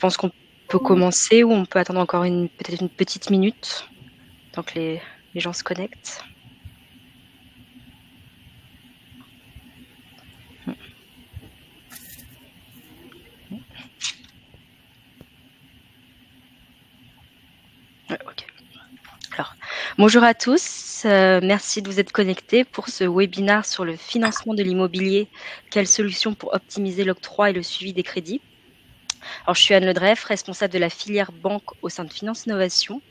pense qu'on peut commencer ou on peut attendre encore peut-être une petite minute tant que les gens se connectent. Ouais, ok. Alors, bonjour à tous, merci de vous être connectés pour ce webinaire sur le financement de l'immobilier, quelles solutions pour optimiser l'octroi et le suivi des crédits. Alors, je suis Anne Ledreff, responsable de la filière banque au sein de Finance Innovation.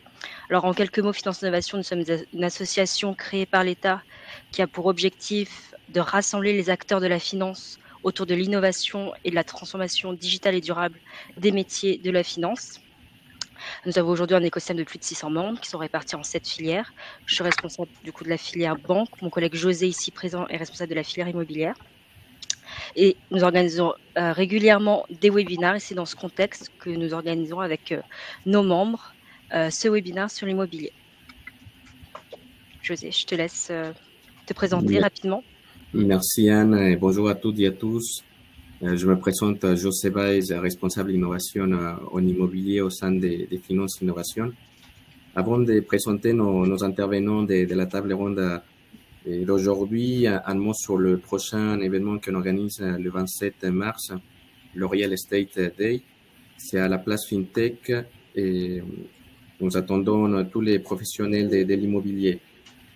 Alors, en quelques mots, Finance Innovation, nous sommes une association créée par l'État qui a pour objectif de rassembler les acteurs de la finance autour de l'innovation et de la transformation digitale et durable des métiers de la finance. Nous avons aujourd'hui un écosystème de plus de 600 membres qui sont répartis en 7 filières. Je suis responsable du coup de la filière banque. Mon collègue José, ici présent, est responsable de la filière immobilière. Et nous organisons régulièrement des webinaires et c'est dans ce contexte que nous organisons avec nos membres ce webinaire sur l'immobilier. José, je te laisse te présenter rapidement. Merci Anne et bonjour à toutes et à tous. Je me présente José Baez, responsable innovation en immobilier au sein des Finances Innovation. Avant de présenter nos intervenants de la table ronde d'aujourd'hui, un mot sur le prochain événement qu'on organise le 27 mars, le Real Estate Day. C'est à la place FinTech et nous attendons tous les professionnels de l'immobilier.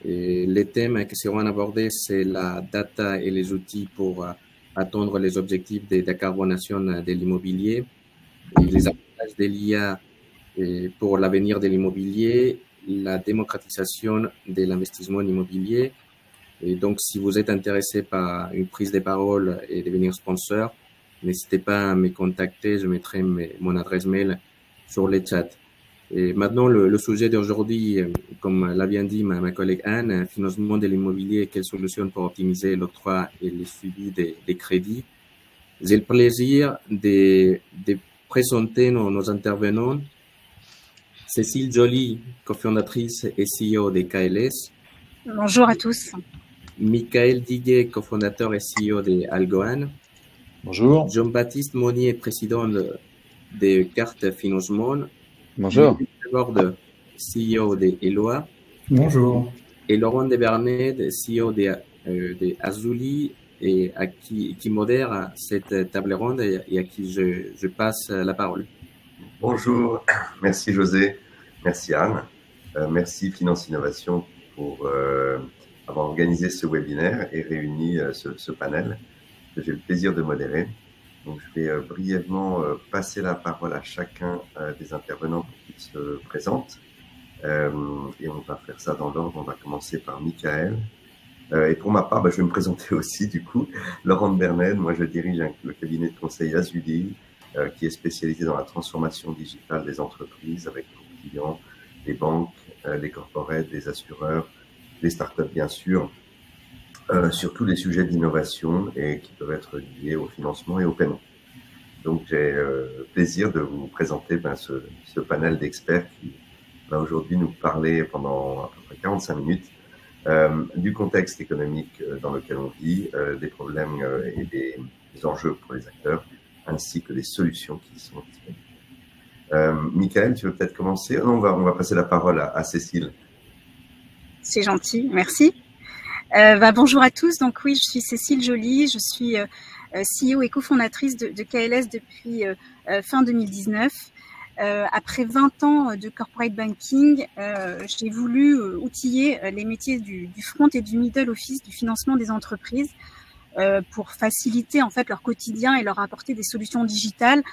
Les thèmes qui seront abordés, c'est la data et les outils pour atteindre les objectifs de décarbonation de l'immobilier, les avantages de l'IA pour l'avenir de l'immobilier, la démocratisation de l'investissement immobilier. Et donc, si vous êtes intéressé par une prise de parole et devenir sponsor, n'hésitez pas à me contacter, je mettrai mon adresse mail sur le chat. Et maintenant, le sujet d'aujourd'hui, comme l'a bien dit ma collègue Anne, financement de l'immobilier, quelles solutions pour optimiser l'octroi et le suivi des crédits. J'ai le plaisir de présenter nos intervenants. Cécile Joly, cofondatrice et CEO de KLS. Bonjour à tous. Michael Diguet, cofondateur et CEO de Algoan. Bonjour. Jean-Baptiste Monnier, président de Carte Financement. Bonjour. Borde, CEO de Eloi. Bonjour. Et Laurent Desbernet, CEO de Azuli, et à qui modère cette table ronde et à qui je passe la parole. Bonjour, merci José, merci Anne, merci Finance Innovation pour avoir organisé ce webinaire et réuni ce panel que j'ai le plaisir de modérer. Donc, je vais brièvement passer la parole à chacun des intervenants pour qu'ils se présentent. Et on va faire ça dans l'ordre. On va commencer par Michael. Et pour ma part, je vais me présenter aussi, du coup. Laurent Bernet, moi, je dirige le cabinet de conseil Azuli, qui est spécialisé dans la transformation digitale des entreprises avec pour clients les banques, les corporates, les assureurs, les startups, bien sûr, sur tous les sujets d'innovation et qui peuvent être liés au financement et au paiement. Donc, j'ai le plaisir de vous présenter ce panel d'experts qui va aujourd'hui nous parler pendant à peu près 45 minutes du contexte économique dans lequel on vit, des problèmes et des enjeux pour les acteurs, ainsi que des solutions qui sont disponibles. Michael, tu veux peut-être commencer? Non, on va passer la parole à Cécile. C'est gentil, merci. Bonjour à tous. Donc oui, je suis Cécile Joly, je suis CEO et cofondatrice de KLS depuis fin 2019. Après 20 ans de corporate banking, j'ai voulu outiller les métiers du front et du middle office du financement des entreprises pour faciliter en fait leur quotidien et leur apporter des solutions digitales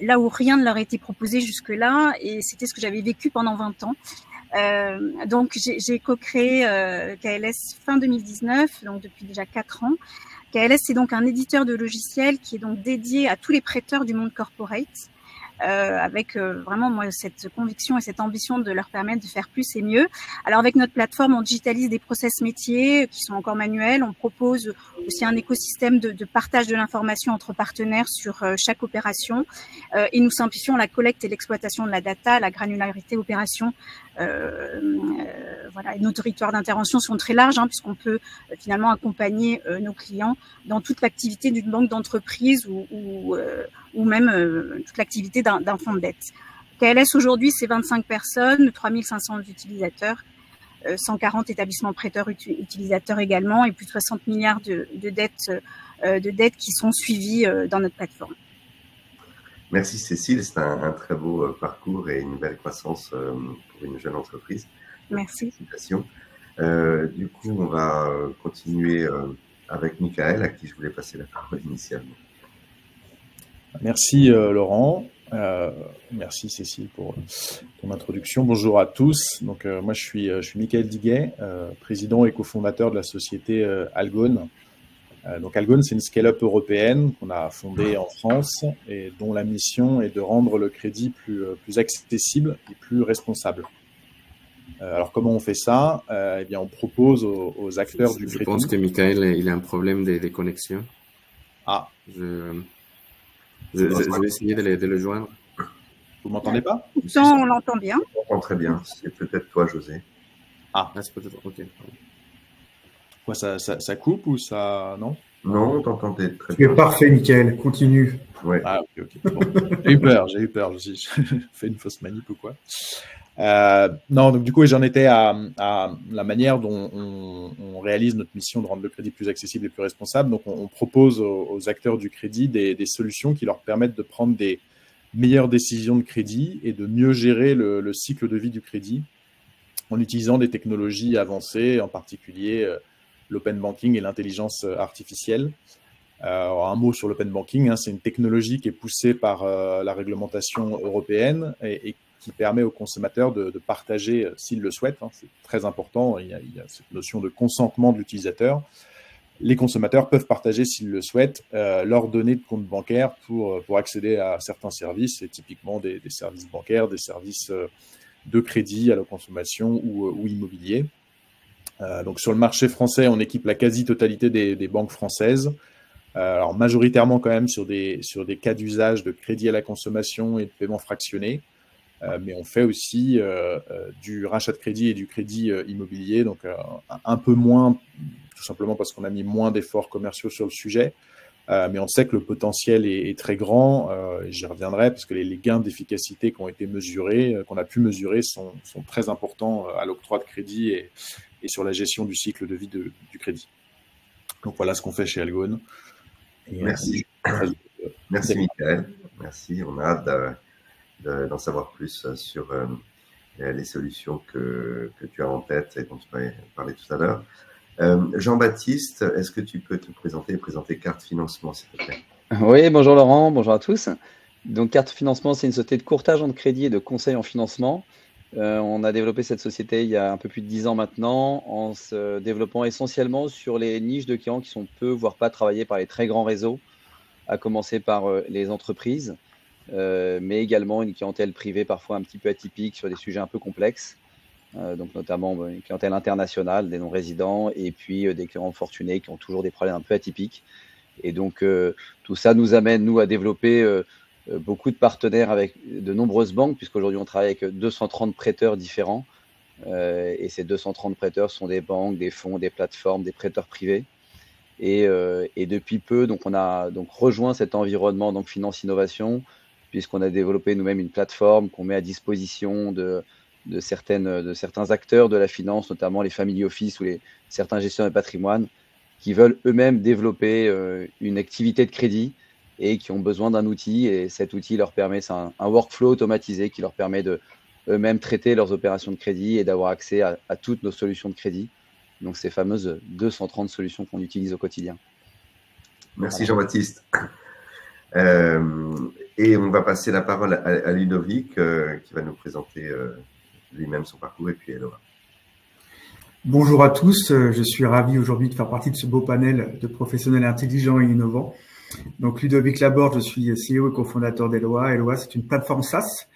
là où rien ne leur a été proposé jusque-là, et c'était ce que j'avais vécu pendant 20 ans. Donc, j'ai co-créé KLS fin 2019, donc depuis déjà 4 ans. KLS, c'est donc un éditeur de logiciels qui est donc dédié à tous les prêteurs du monde corporate, avec vraiment moi cette conviction et cette ambition de leur permettre de faire plus et mieux. Alors avec notre plateforme, on digitalise des process métiers qui sont encore manuels. On propose aussi un écosystème de partage de l'information entre partenaires sur chaque opération, et nous simplifions la collecte et l'exploitation de la data, la granularité opération. Voilà, et nos territoires d'intervention sont très larges, puisqu'on peut finalement accompagner nos clients dans toute l'activité d'une banque d'entreprise ou ou même toute l'activité d'un fonds de dette. KLS aujourd'hui, c'est 25 personnes, 3500 utilisateurs, 140 établissements prêteurs utilisateurs également, et plus de 60 milliards de dettes qui sont suivies dans notre plateforme. Merci Cécile, c'est un très beau parcours et une belle croissance pour une jeune entreprise. Merci. Félicitations. Du coup, on va continuer avec Michael, à qui je voulais passer la parole initialement. Merci Laurent, merci Cécile pour ton introduction. Bonjour à tous. Donc moi je suis Michael Diguet, président et cofondateur de la société Algone. Donc Algone, c'est une scale-up européenne qu'on a fondée en France et dont la mission est de rendre le crédit plus accessible et plus responsable. Alors comment on fait ça? Eh bien on propose aux acteurs du crédit. Je pense que Michael, il a un problème de connexion. Ah. Je vais essayer de le joindre. Vous m'entendez pas? Pourtant, on l'entend bien. On l'entend très bien. C'est peut-être toi, José. Ah, c'est peut-être. Ok. Quoi, ça coupe ou ça. Non? Non, on t'entendait très Tu bien. es parfait, Michael. Continue. Ouais. Ah, ok. Bon. J'ai eu peur. J'ai fait une fausse manip ou quoi. Non, donc du coup, j'en étais à la manière dont on réalise notre mission de rendre le crédit plus accessible et plus responsable. Donc, on propose aux acteurs du crédit des solutions qui leur permettent de prendre des meilleures décisions de crédit et de mieux gérer le cycle de vie du crédit en utilisant des technologies avancées, en particulier l'open banking et l'intelligence artificielle. Alors, un mot sur l'open banking, c'est une technologie qui est poussée par la réglementation européenne et qui permet aux consommateurs de partager, s'ils le souhaitent, c'est très important, il y a cette notion de consentement de l'utilisateur. Les consommateurs peuvent partager, s'ils le souhaitent, leurs données de compte bancaire pour accéder à certains services, et typiquement des services bancaires, des services de crédit à la consommation ou immobilier. Donc sur le marché français, on équipe la quasi-totalité des banques françaises. Alors majoritairement quand même sur des cas d'usage de crédit à la consommation et de paiement fractionné. Mais on fait aussi du rachat de crédit et du crédit immobilier, donc un peu moins, tout simplement parce qu'on a mis moins d'efforts commerciaux sur le sujet. Mais on sait que le potentiel est très grand, et j'y reviendrai, parce que les gains d'efficacité qui ont été mesurés, qu'on a pu mesurer, sont très importants à l'octroi de crédit et sur la gestion du cycle de vie du crédit. Donc voilà ce qu'on fait chez Algone. Merci. Merci Michael. Merci, on a hâte d'en savoir plus sur les solutions que tu as en tête et dont tu vas parler tout à l'heure. Jean-Baptiste, est-ce que tu peux te présenter Carte Financement, s'il te plaît? Oui, bonjour Laurent, bonjour à tous. Donc Carte Financement, c'est une société de courtage en crédit et de conseil en financement. On a développé cette société il y a un peu plus de 10 ans maintenant, en se développant essentiellement sur les niches de clients qui sont peu, voire pas travaillés par les très grands réseaux, à commencer par les entreprises. Mais également une clientèle privée parfois un petit peu atypique sur des sujets un peu complexes, donc notamment une clientèle internationale, des non-résidents, et puis des clients fortunés qui ont toujours des problèmes un peu atypiques. Et donc tout ça nous amène, nous, à développer beaucoup de partenaires avec de nombreuses banques, puisqu'aujourd'hui on travaille avec 230 prêteurs différents, et ces 230 prêteurs sont des banques, des fonds, des plateformes, des prêteurs privés. Et depuis peu, donc on a donc rejoint cet environnement, donc Finance Innovation, puisqu'on a développé nous-mêmes une plateforme qu'on met à disposition de certains acteurs de la finance, notamment les family office ou certains gestionnaires de patrimoine, qui veulent eux-mêmes développer une activité de crédit et qui ont besoin d'un outil. Et cet outil leur permet, c'est un workflow automatisé qui leur permet de eux-mêmes traiter leurs opérations de crédit et d'avoir accès à toutes nos solutions de crédit. Donc ces fameuses 230 solutions qu'on utilise au quotidien. Merci Jean-Baptiste. Et on va passer la parole à Ludovic qui va nous présenter lui-même son parcours, et puis Elora. Bonjour à tous, je suis ravi aujourd'hui de faire partie de ce beau panel de professionnels intelligents et innovants. Donc Ludovic Laborde, je suis CEO et cofondateur d'Eloa. Eloa, c'est une plateforme SaaS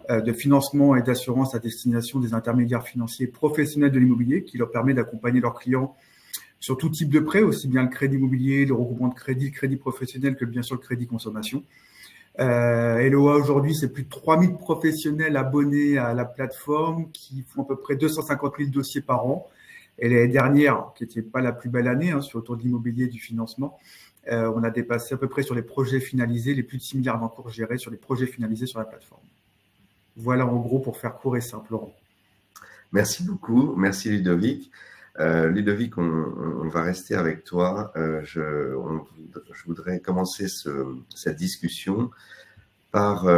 de financement et d'assurance à destination des intermédiaires financiers professionnels de l'immobilier qui leur permet d'accompagner leurs clients sur tout type de prêt, aussi bien le crédit immobilier, le regroupement de crédit, le crédit professionnel que bien sûr le crédit consommation. Eloa aujourd'hui, c'est plus de 3000 professionnels abonnés à la plateforme qui font à peu près 250 000 dossiers par an. Et l'année dernière, qui n'était pas la plus belle année sur autour de l'immobilier et du financement, On a dépassé à peu près sur les projets finalisés, les plus de 6 milliards d'encours gérés sur les projets finalisés sur la plateforme. Voilà en gros pour faire court et simple, Laurent. Merci beaucoup, merci Ludovic. Ludovic, on va rester avec toi. Je voudrais commencer cette discussion par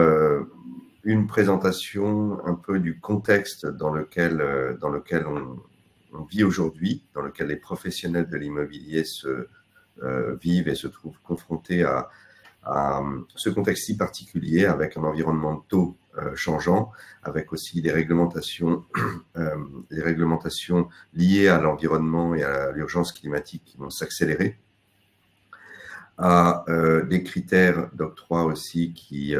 une présentation un peu du contexte dans lequel on vit aujourd'hui, dans lequel les professionnels de l'immobilier vivent et se trouvent confrontés à ce contexte si particulier, avec un environnement de taux changeant, avec aussi des réglementations liées à l'environnement et à l'urgence climatique qui vont s'accélérer, à des critères d'octroi aussi qui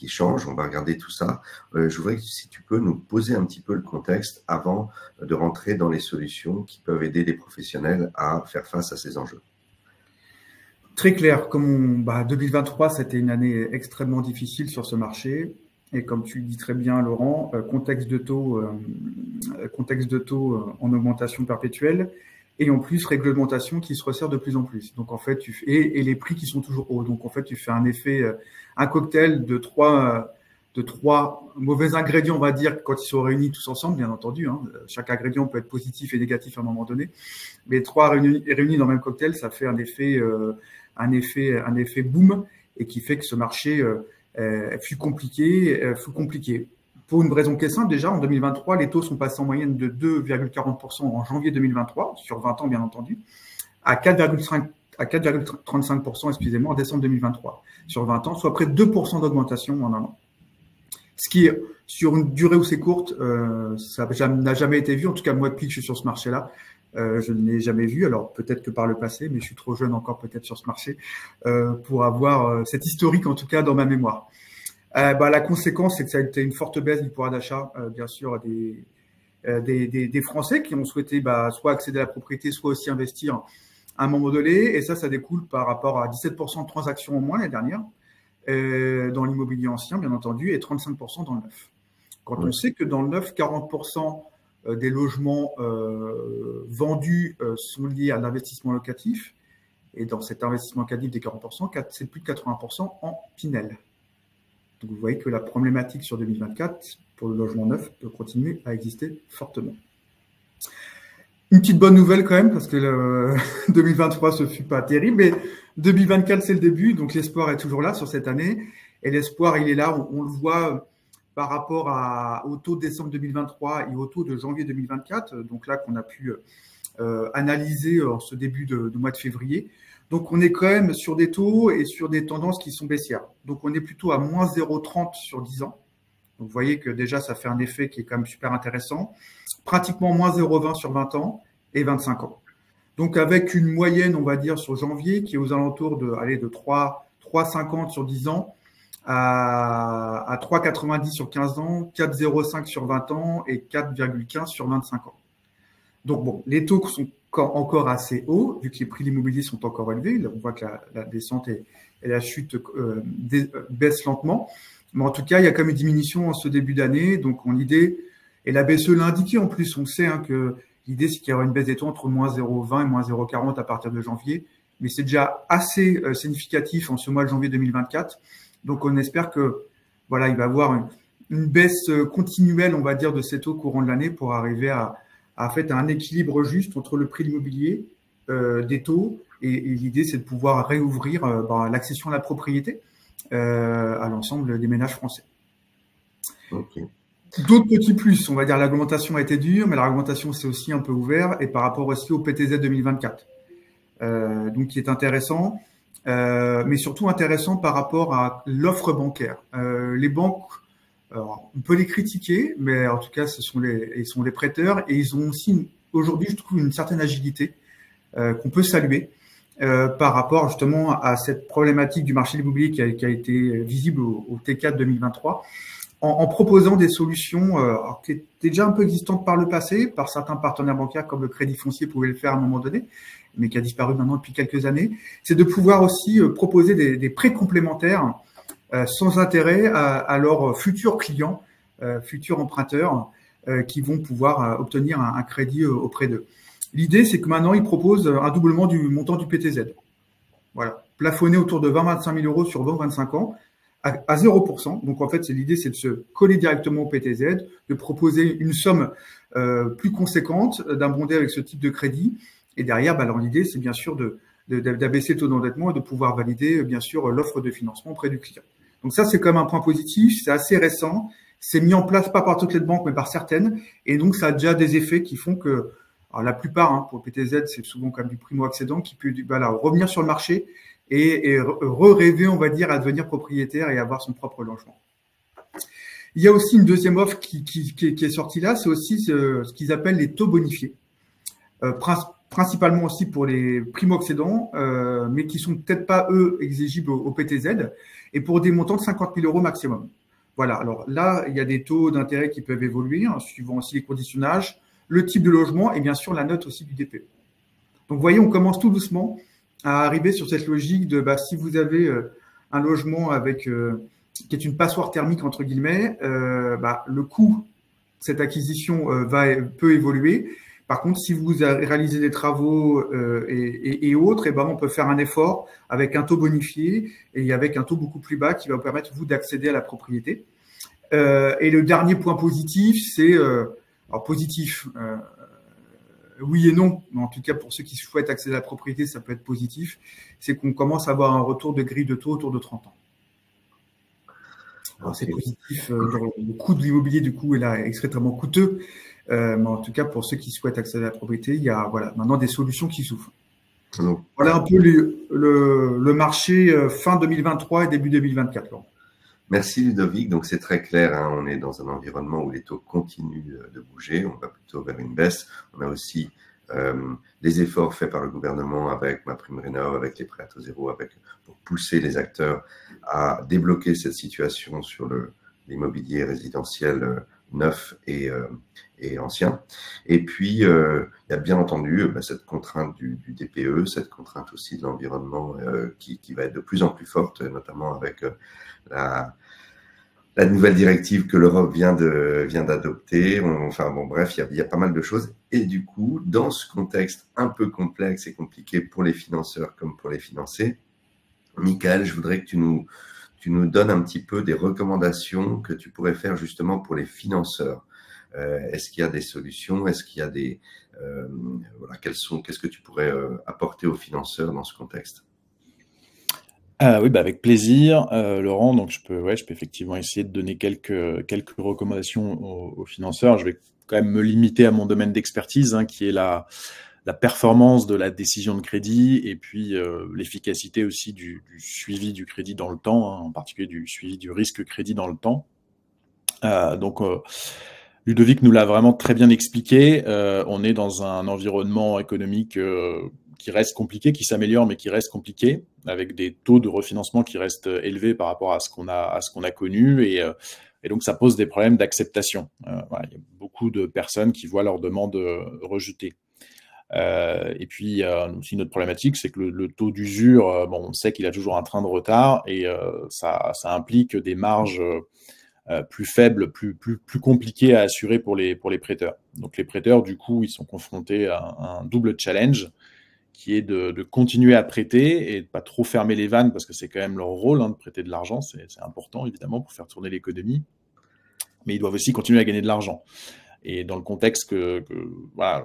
changent. On va regarder tout ça. Je voudrais que si tu peux nous poser un petit peu le contexte avant de rentrer dans les solutions qui peuvent aider les professionnels à faire face à ces enjeux. Très clair, comme 2023, c'était une année extrêmement difficile sur ce marché. Et comme tu le dis très bien, Laurent, contexte de taux en augmentation perpétuelle. Et en plus, réglementation qui se resserre de plus en plus. Donc, en fait, et les prix qui sont toujours hauts. Donc, en fait, tu fais un effet, un cocktail de trois mauvais ingrédients, on va dire, quand ils sont réunis tous ensemble, bien entendu. Hein. Chaque ingrédient peut être positif et négatif à un moment donné. Mais trois réunis dans le même cocktail, ça fait un effet boom et qui fait que ce marché fut compliqué. Pour une raison qui est simple, déjà, en 2023, les taux sont passés en moyenne de 2,40% en janvier 2023, sur 20 ans, bien entendu, à 4,35%, excusez-moi, en décembre 2023, sur 20 ans, soit près de 2% d'augmentation en un an. Ce qui, sur une durée aussi courte, ça n'a jamais été vu. En tout cas, moi, depuis que je suis sur ce marché-là, je ne l'ai jamais vu. Alors, peut-être que par le passé, mais je suis trop jeune encore peut-être sur ce marché pour avoir cette historique, en tout cas, dans ma mémoire. La conséquence, c'est que ça a été une forte baisse du pouvoir d'achat, bien sûr, des Français qui ont souhaité soit accéder à la propriété, soit aussi investir à un moment donné. Et ça découle par rapport à 17% de transactions en moins l'année dernière, dans l'immobilier ancien, bien entendu, et 35% dans le neuf. Quand on sait que dans le neuf, 40% des logements vendus sont liés à l'investissement locatif, et dans cet investissement locatif des 40%, c'est plus de 80% en Pinel. Donc, vous voyez que la problématique sur 2024 pour le logement neuf peut continuer à exister fortement. Une petite bonne nouvelle quand même, parce que 2023, ce fut pas terrible, mais 2024, c'est le début, donc l'espoir est toujours là sur cette année. Et l'espoir, il est là, on le voit par rapport au taux de décembre 2023 et au taux de janvier 2024, donc là qu'on a pu analyser en ce début de mois de février. Donc, on est quand même sur des taux et sur des tendances qui sont baissières. Donc, on est plutôt à moins 0,30 sur 10 ans. Donc, vous voyez que déjà, ça fait un effet qui est quand même super intéressant. Pratiquement moins 0,20 sur 20 ans et 25 ans. Donc, avec une moyenne, on va dire, sur janvier, qui est aux alentours de 3,50 sur 10 ans, à 3,90 sur 15 ans, 4,05 sur 20 ans et 4,15 sur 25 ans. Donc, bon, les taux sont encore assez hauts, vu que les prix de l'immobilier sont encore élevés. Là, on voit que la descente et la chute baissent lentement. Mais en tout cas, il y a quand même une diminution en ce début d'année. Donc, l'idée, et la BCE l'a indiqué en plus, on sait que l'idée, c'est qu'il y aura une baisse des taux entre moins 0,20 et moins 0,40 à partir de janvier. Mais c'est déjà assez significatif en ce mois de janvier 2024. Donc, on espère que, voilà, il va y avoir une baisse continuelle, on va dire, de ces taux courant de l'année pour arriver à un équilibre juste entre le prix de l'immobilier, des taux, et l'idée, c'est de pouvoir réouvrir l'accession à la propriété à l'ensemble des ménages français. Okay. D'autres petits plus, on va dire l'augmentation a été dure, mais la réglementation c'est aussi un peu ouvert, et par rapport aussi au PTZ 2024. Donc, qui est intéressant, mais surtout intéressant par rapport à l'offre bancaire. Les banques, alors, on peut les critiquer, mais en tout cas, ils sont les prêteurs et ils ont aussi, aujourd'hui, je trouve, une certaine agilité qu'on peut saluer par rapport justement à cette problématique du marché immobilier qui a été visible au T4 2023, en proposant des solutions qui étaient déjà un peu existantes par le passé, par certains partenaires bancaires comme le Crédit Foncier pouvait le faire à un moment donné, mais qui a disparu maintenant depuis quelques années. C'est de pouvoir aussi proposer des prêts complémentaires sans intérêt à leurs futurs clients, futurs emprunteurs qui vont pouvoir obtenir un crédit auprès d'eux. L'idée, c'est que maintenant, ils proposent un doublement du montant du PTZ. Voilà, plafonné autour de 20-25 000 euros sur 20-25 ans à 0%. Donc en fait, l'idée, c'est de se coller directement au PTZ, de proposer une somme plus conséquente, d'abonder avec ce type de crédit. Et derrière, l'idée, c'est bien sûr d'abaisser le taux d'endettement et de pouvoir valider, bien sûr, l'offre de financement auprès du client. Donc ça, c'est quand même un point positif, c'est assez récent, c'est mis en place pas par toutes les banques, mais par certaines, et donc ça a déjà des effets qui font que, alors la plupart, pour le PTZ, c'est souvent quand même du primo-accédant qui peut revenir sur le marché et rêver, on va dire, à devenir propriétaire et avoir son propre logement. Il y a aussi une deuxième offre qui est sortie là, c'est aussi ce qu'ils appellent les taux bonifiés. Principalement aussi pour les primo-accédants, mais qui sont peut-être pas, eux, exigibles au PTZ, et pour des montants de 50 000 euros maximum. Voilà, alors là, il y a des taux d'intérêt qui peuvent évoluer, suivant aussi les conditionnages, le type de logement et bien sûr la note aussi du DPE. Donc, vous voyez, on commence tout doucement à arriver sur cette logique de si vous avez un logement avec qui est une passoire thermique, entre guillemets, le coût de cette acquisition peut évoluer. Par contre, si vous réalisez des travaux et autres, on peut faire un effort avec un taux bonifié et avec un taux beaucoup plus bas qui va vous permettre, vous, d'accéder à la propriété. Et le dernier point positif, c'est… alors, positif, oui et non, mais en tout cas, pour ceux qui souhaitent accéder à la propriété, ça peut être positif, c'est qu'on commence à avoir un retour de grille de taux autour de 30 ans. Alors, c'est positif, le coût de l'immobilier, du coup, est là extrêmement coûteux. Mais en tout cas, pour ceux qui souhaitent accéder à la propriété, il y a maintenant des solutions qui s'ouvrent. Voilà un peu le marché fin 2023 et début 2024. Laurent. Merci Ludovic. Donc c'est très clair, on est dans un environnement où les taux continuent de bouger, on va plutôt vers une baisse. On a aussi les efforts faits par le gouvernement avec MaPrimeRénov', avec les prêts à taux zéro, pour pousser les acteurs à débloquer cette situation sur l'immobilier résidentiel neuf et ancien. Et puis, il y a bien entendu cette contrainte du DPE, cette contrainte aussi de l'environnement qui va être de plus en plus forte, notamment avec la nouvelle directive que l'Europe vient d'adopter. Bref, il y a pas mal de choses. Et du coup, dans ce contexte un peu complexe et compliqué pour les financeurs comme pour les financés, Michael, je voudrais que tu nous donnes un petit peu des recommandations que tu pourrais faire justement pour les financeurs. Est-ce qu'il y a des solutions? Est-ce qu'il y a des… qu'est-ce que tu pourrais apporter aux financeurs dans ce contexte? Oui, avec plaisir, Laurent. Donc, je peux effectivement essayer de donner quelques recommandations aux financeurs. Je vais quand même me limiter à mon domaine d'expertise, qui est la performance de la décision de crédit et puis l'efficacité aussi du suivi du crédit dans le temps, en particulier du suivi du risque crédit dans le temps. Ludovic nous l'a vraiment très bien expliqué. On est dans un environnement économique qui reste compliqué, qui s'améliore, mais qui reste compliqué, avec des taux de refinancement qui restent élevés par rapport à ce qu'on a connu, et donc ça pose des problèmes d'acceptation. Il y a beaucoup de personnes qui voient leurs demandes rejetées. Et puis, il y a aussi une autre problématique, c'est que le taux d'usure, on sait qu'il a toujours un train de retard, et ça implique des marges plus faibles, plus compliquées à assurer pour les prêteurs. Donc les prêteurs, du coup, ils sont confrontés à un double challenge, qui est de continuer à prêter et de pas trop fermer les vannes, parce que c'est quand même leur rôle de prêter de l'argent, c'est important évidemment pour faire tourner l'économie, mais ils doivent aussi continuer à gagner de l'argent. Et dans le contexte le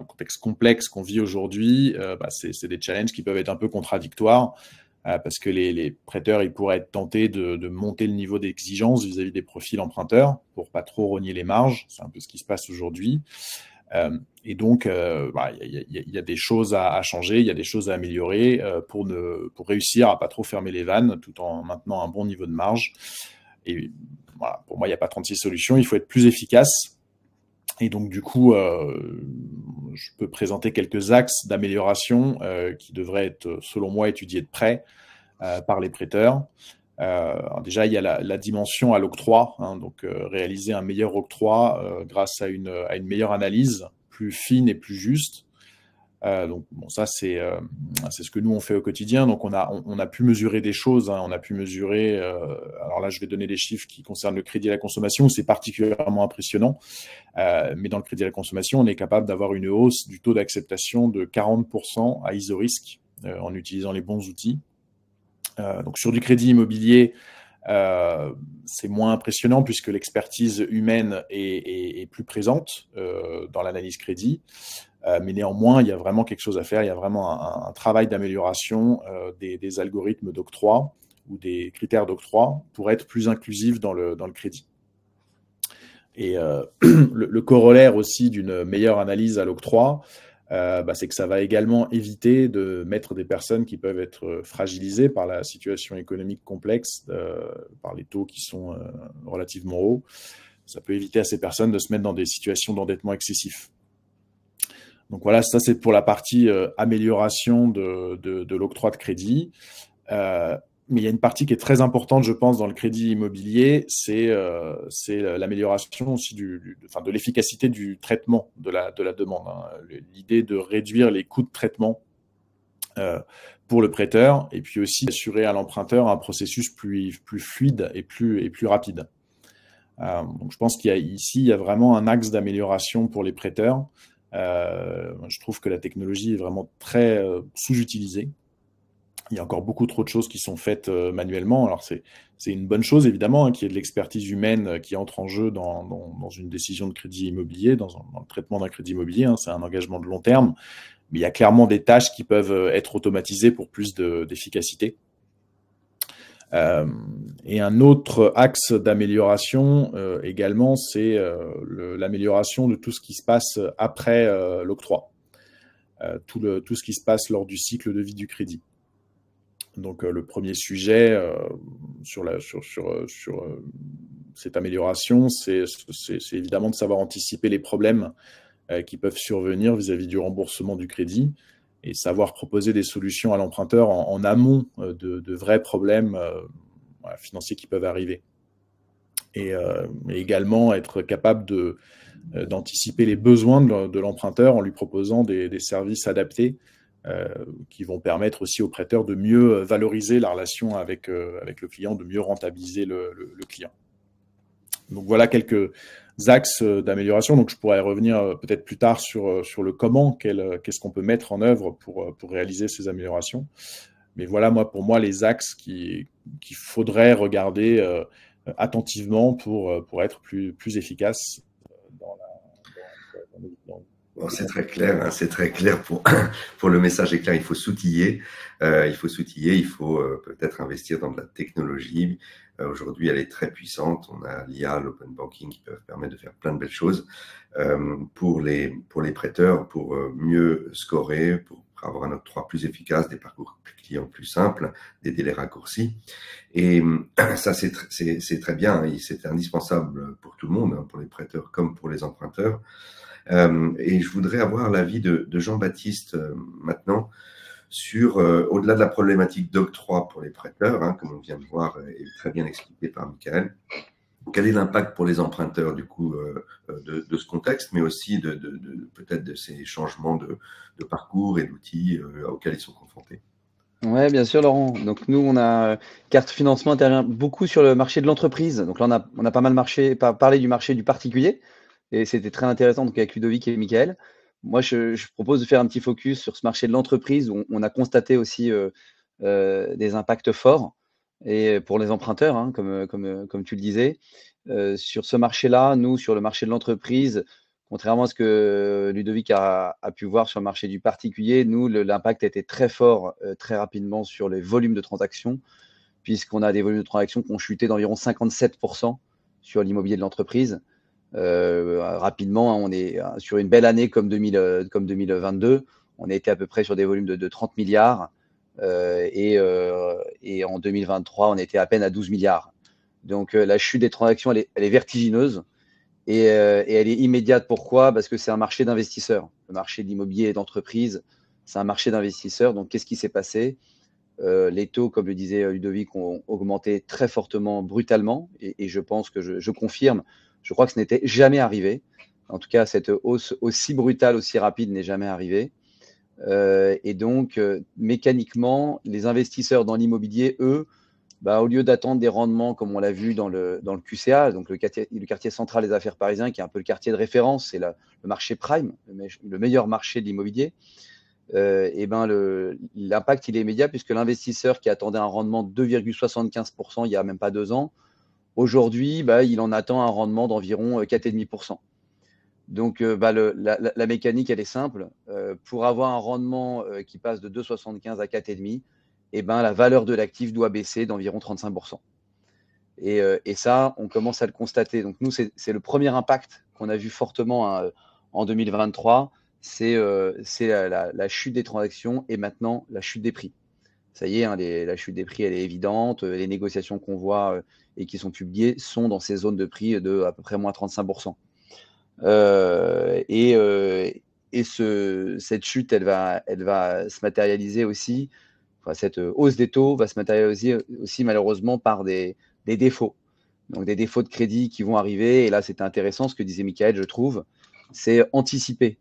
contexte complexe qu'on vit aujourd'hui, c'est des challenges qui peuvent être un peu contradictoires, parce que les prêteurs, ils pourraient être tentés de monter le niveau d'exigence vis-à-vis des profils emprunteurs pour pas trop rogner les marges. C'est un peu ce qui se passe aujourd'hui. Et donc, il y a des choses à changer, il y a des choses à améliorer pour réussir à pas trop fermer les vannes tout en maintenant un bon niveau de marge. Et voilà, pour moi, il n'y a pas 36 solutions, il faut être plus efficace. Et donc, du coup, je peux présenter quelques axes d'amélioration qui devraient être, selon moi, étudiés de près par les prêteurs. Alors déjà, il y a la dimension à l'octroi, donc réaliser un meilleur octroi grâce à une meilleure analyse, plus fine et plus juste. Donc ça c'est ce que nous on fait au quotidien. Donc on a pu mesurer des choses, on a pu mesurer. Alors là, je vais donner des chiffres qui concernent le crédit à la consommation. C'est particulièrement impressionnant. Mais dans le crédit à la consommation, on est capable d'avoir une hausse du taux d'acceptation de 40% à ISORISC en utilisant les bons outils. Donc sur du crédit immobilier, c'est moins impressionnant puisque l'expertise humaine est plus présente dans l'analyse crédit. Mais néanmoins, il y a vraiment quelque chose à faire. Il y a vraiment un travail d'amélioration des algorithmes d'octroi ou des critères d'octroi pour être plus inclusifs dans le crédit. Et le corollaire aussi d'une meilleure analyse à l'octroi, c'est que ça va également éviter de mettre des personnes qui peuvent être fragilisées par la situation économique complexe, par les taux qui sont relativement hauts. Ça peut éviter à ces personnes de se mettre dans des situations d'endettement excessif. Donc voilà, ça c'est pour la partie amélioration de l'octroi de crédit. Mais il y a une partie qui est très importante, je pense, dans le crédit immobilier, c'est l'amélioration aussi de l'efficacité du traitement de la demande. L'idée de réduire les coûts de traitement pour le prêteur et puis aussi assurer à l'emprunteur un processus plus fluide et plus rapide. Donc je pense qu'il y a vraiment un axe d'amélioration pour les prêteurs. Je trouve que la technologie est vraiment très sous-utilisée. Il y a encore beaucoup trop de choses qui sont faites manuellement. Alors c'est une bonne chose évidemment qu'il y ait de l'expertise humaine qui entre en jeu dans une décision de crédit immobilier, dans le traitement d'un crédit immobilier. C'est un engagement de long terme, mais il y a clairement des tâches qui peuvent être automatisées pour plus d'efficacité. Et un autre axe d'amélioration également, c'est l'amélioration de tout ce qui se passe après l'octroi, tout ce qui se passe lors du cycle de vie du crédit. Donc le premier sujet sur cette amélioration, c'est évidemment de savoir anticiper les problèmes qui peuvent survenir vis-à-vis du remboursement du crédit et savoir proposer des solutions à l'emprunteur en amont de vrais problèmes financiers qui peuvent arriver. Et également être capable d'anticiper les besoins de l'emprunteur en lui proposant des services adaptés qui vont permettre aussi au prêteur de mieux valoriser la relation avec le client, de mieux rentabiliser le client. Donc voilà quelques axes d'amélioration. Donc je pourrais revenir peut-être plus tard sur le comment, qu'est-ce qu'on peut mettre en œuvre pour réaliser ces améliorations. Mais voilà, pour moi, les axes qu'il faudrait regarder attentivement pour être plus efficace Bon, c'est très clair, hein, c'est très clair pour le message est clair. Il faut s'outiller, il faut peut-être investir dans de la technologie. Aujourd'hui, elle est très puissante. On a l'IA, l'open banking qui peuvent permettre de faire plein de belles choses pour les prêteurs, pour mieux scorer, pour avoir un octroi plus efficace, des parcours clients plus simples, des délais raccourcis. Et ça, c'est très bien. C'est indispensable pour tout le monde, hein, pour les prêteurs comme pour les emprunteurs. Et je voudrais avoir l'avis de Jean-Baptiste maintenant sur, au-delà de la problématique d'octroi pour les prêteurs, hein, comme on vient de voir et très bien expliqué par Michael, quel est l'impact pour les emprunteurs du coup de ce contexte, mais aussi peut-être de ces changements de parcours et d'outils auxquels ils sont confrontés? Oui, bien sûr, Laurent. Donc nous, on a Carte Financement intervient beaucoup sur le marché de l'entreprise. Donc là, on a pas mal parlé du marché du particulier. Et c'était très intéressant donc avec Ludovic et Michael. Moi, je propose de faire un petit focus sur ce marché de l'entreprise où on a constaté aussi des impacts forts et pour les emprunteurs, hein, comme tu le disais. Sur ce marché-là, nous, sur le marché de l'entreprise, contrairement à ce que Ludovic a pu voir sur le marché du particulier, nous, l'impact était très fort, très rapidement sur les volumes de transactions, puisqu'on a des volumes de transactions qui ont chuté d'environ 57% sur l'immobilier de l'entreprise. Rapidement, on est sur une belle année comme 2022, on a été à peu près sur des volumes de 30 milliards et en 2023, on était à peine à 12 milliards. Donc la chute des transactions, elle est vertigineuse et elle est immédiate. Pourquoi? Parce que c'est un marché d'investisseurs. Le marché de l'immobilier et d'entreprise, c'est un marché d'investisseurs. Donc qu'est-ce qui s'est passé? Les taux, comme le disait Ludovic, ont augmenté très fortement, brutalement, et je pense que je confirme. Je crois que ce n'était jamais arrivé. En tout cas, cette hausse aussi brutale, aussi rapide n'est jamais arrivée. Et donc, mécaniquement, les investisseurs dans l'immobilier, eux, au lieu d'attendre des rendements comme on l'a vu dans le QCA, donc le quartier central des affaires parisiens, qui est un peu le quartier de référence, c'est le marché prime, le meilleur marché de l'immobilier, eh ben l'impact il est immédiat puisque l'investisseur qui attendait un rendement de 2,75% il n'y a même pas 2 ans, aujourd'hui, il en attend un rendement d'environ 4,5%. Donc, la mécanique, elle est simple. Pour avoir un rendement qui passe de 2,75 à 4,5, eh ben, la valeur de l'actif doit baisser d'environ 35%. Et ça, on commence à le constater. Donc, nous, c'est le premier impact qu'on a vu fortement en 2023. C'est la chute des transactions et maintenant la chute des prix. Ça y est, hein, la chute des prix, elle est évidente. Les négociations qu'on voit et qui sont publiées sont dans ces zones de prix de à peu près moins 35%. Cette chute, elle va se matérialiser aussi. Enfin, cette hausse des taux va se matérialiser aussi malheureusement par des défauts. Donc des défauts de crédit qui vont arriver. Et là, c'était intéressant ce que disait Michael, je trouve. C'est anticiper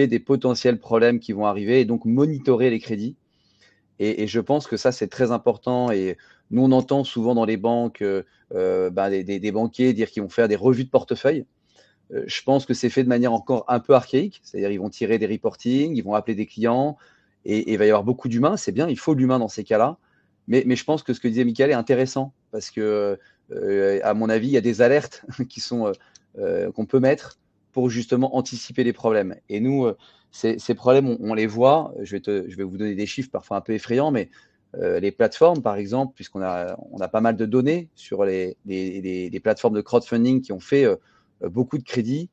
des potentiels problèmes qui vont arriver et donc monitorer les crédits. Et je pense que ça, c'est très important. Et nous, on entend souvent dans les banques des banquiers dire qu'ils vont faire des revues de portefeuille. Je pense que c'est fait de manière encore un peu archaïque. C'est-à-dire ils vont tirer des reportings, ils vont appeler des clients et il va y avoir beaucoup d'humains. C'est bien, il faut de l'humain dans ces cas-là. Mais je pense que ce que disait Michael est intéressant parce que, à mon avis, il y a des alertes qu'on peut mettre pour justement anticiper les problèmes. Et nous, ces problèmes, on les voit. Je vais vous donner des chiffres parfois un peu effrayants, mais les plateformes, par exemple, puisqu'on a pas mal de données sur les plateformes de crowdfunding qui ont fait beaucoup de crédits,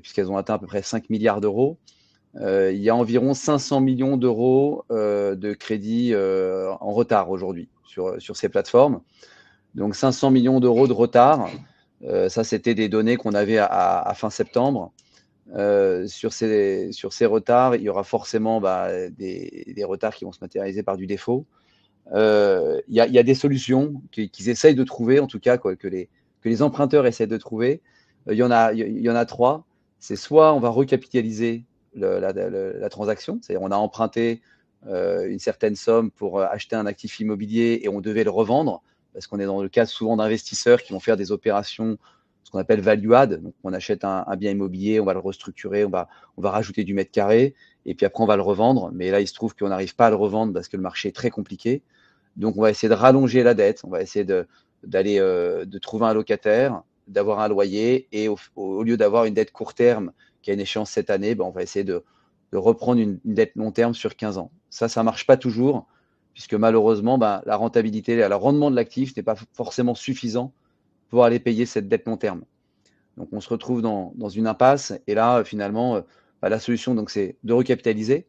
puisqu'elles ont atteint à peu près 5 milliards d'euros. Il y a environ 500 millions d'euros de crédits en retard aujourd'hui sur ces plateformes. Donc 500 millions d'euros de retard. Ça, c'était des données qu'on avait à fin septembre. Sur ces retards, il y aura forcément des retards qui vont se matérialiser par du défaut. Il y a des solutions qu'ils essayent de trouver, en tout cas, que les emprunteurs essayent de trouver. Il y en a 3. C'est soit on va recapitaliser la transaction, c'est-à-dire on a emprunté une certaine somme pour acheter un actif immobilier et on devait le revendre, parce qu'on est dans le cas souvent d'investisseurs qui vont faire des opérations, ce qu'on appelle value add. Donc on achète un bien immobilier, on va le restructurer, on va rajouter du mètre carré, et puis après on va le revendre. Mais là, il se trouve qu'on n'arrive pas à le revendre parce que le marché est très compliqué. Donc on va essayer de rallonger la dette, on va essayer de trouver un locataire, d'avoir un loyer, et au lieu d'avoir une dette court terme qui a une échéance cette année, on va essayer de reprendre une dette long terme sur 15 ans. Ça ne marche pas toujours, puisque malheureusement, la rentabilité, le rendement de l'actif n'est pas forcément suffisant pour aller payer cette dette long terme. Donc on se retrouve dans une impasse, et là, finalement, la solution, c'est de recapitaliser,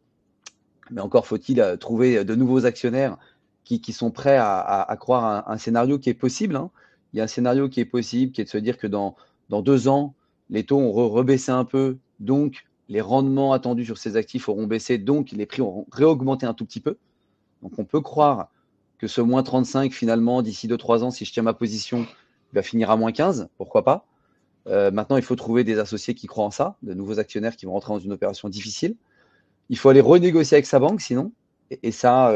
mais encore faut-il trouver de nouveaux actionnaires qui sont prêts à croire à un scénario qui est possible. Hein. Il y a un scénario qui est possible, qui est de se dire que dans 2 ans, les taux ont rebaissé un peu, donc les rendements attendus sur ces actifs auront baissé, donc les prix auront réaugmenté un tout petit peu. Donc on peut croire que ce moins 35, finalement, d'ici 2-3 ans, si je tiens ma position, va finir à moins 15, pourquoi pas. Maintenant, il faut trouver des associés qui croient en ça, de nouveaux actionnaires qui vont rentrer dans une opération difficile. Il faut aller renégocier avec sa banque, sinon. Et ça,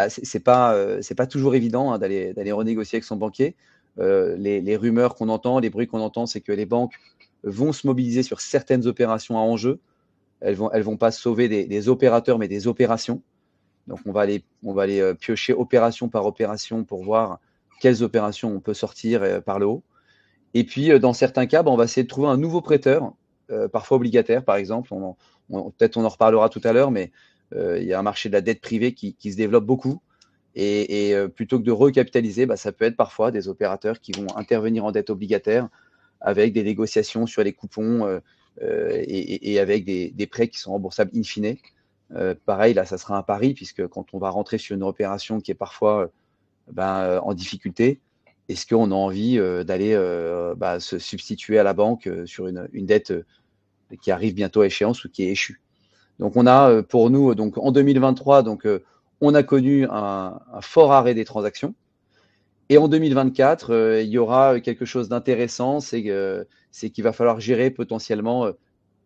c'est pas toujours évident hein, d'aller renégocier avec son banquier. Les rumeurs qu'on entend, les bruits qu'on entend, c'est que les banques vont se mobiliser sur certaines opérations à enjeu. Elles vont pas sauver des opérateurs, mais des opérations. Donc, on va aller piocher opération par opération pour voir quelles opérations on peut sortir par le haut. Et puis, dans certains cas, on va essayer de trouver un nouveau prêteur, parfois obligataire, par exemple. Peut-être on en reparlera tout à l'heure, mais il y a un marché de la dette privée qui se développe beaucoup. Et plutôt que de recapitaliser, ça peut être parfois des opérateurs qui vont intervenir en dette obligataire avec des négociations sur les coupons et avec des prêts qui sont remboursables in fine. Pareil, là, ça sera un pari, puisque quand on va rentrer sur une opération qui est parfois en difficulté, est-ce qu'on a envie d'aller se substituer à la banque sur une dette qui arrive bientôt à échéance ou qui est échue? Donc, on a pour nous, en 2023, on a connu un fort arrêt des transactions. Et en 2024, il y aura quelque chose d'intéressant, c'est qu'il va falloir gérer potentiellement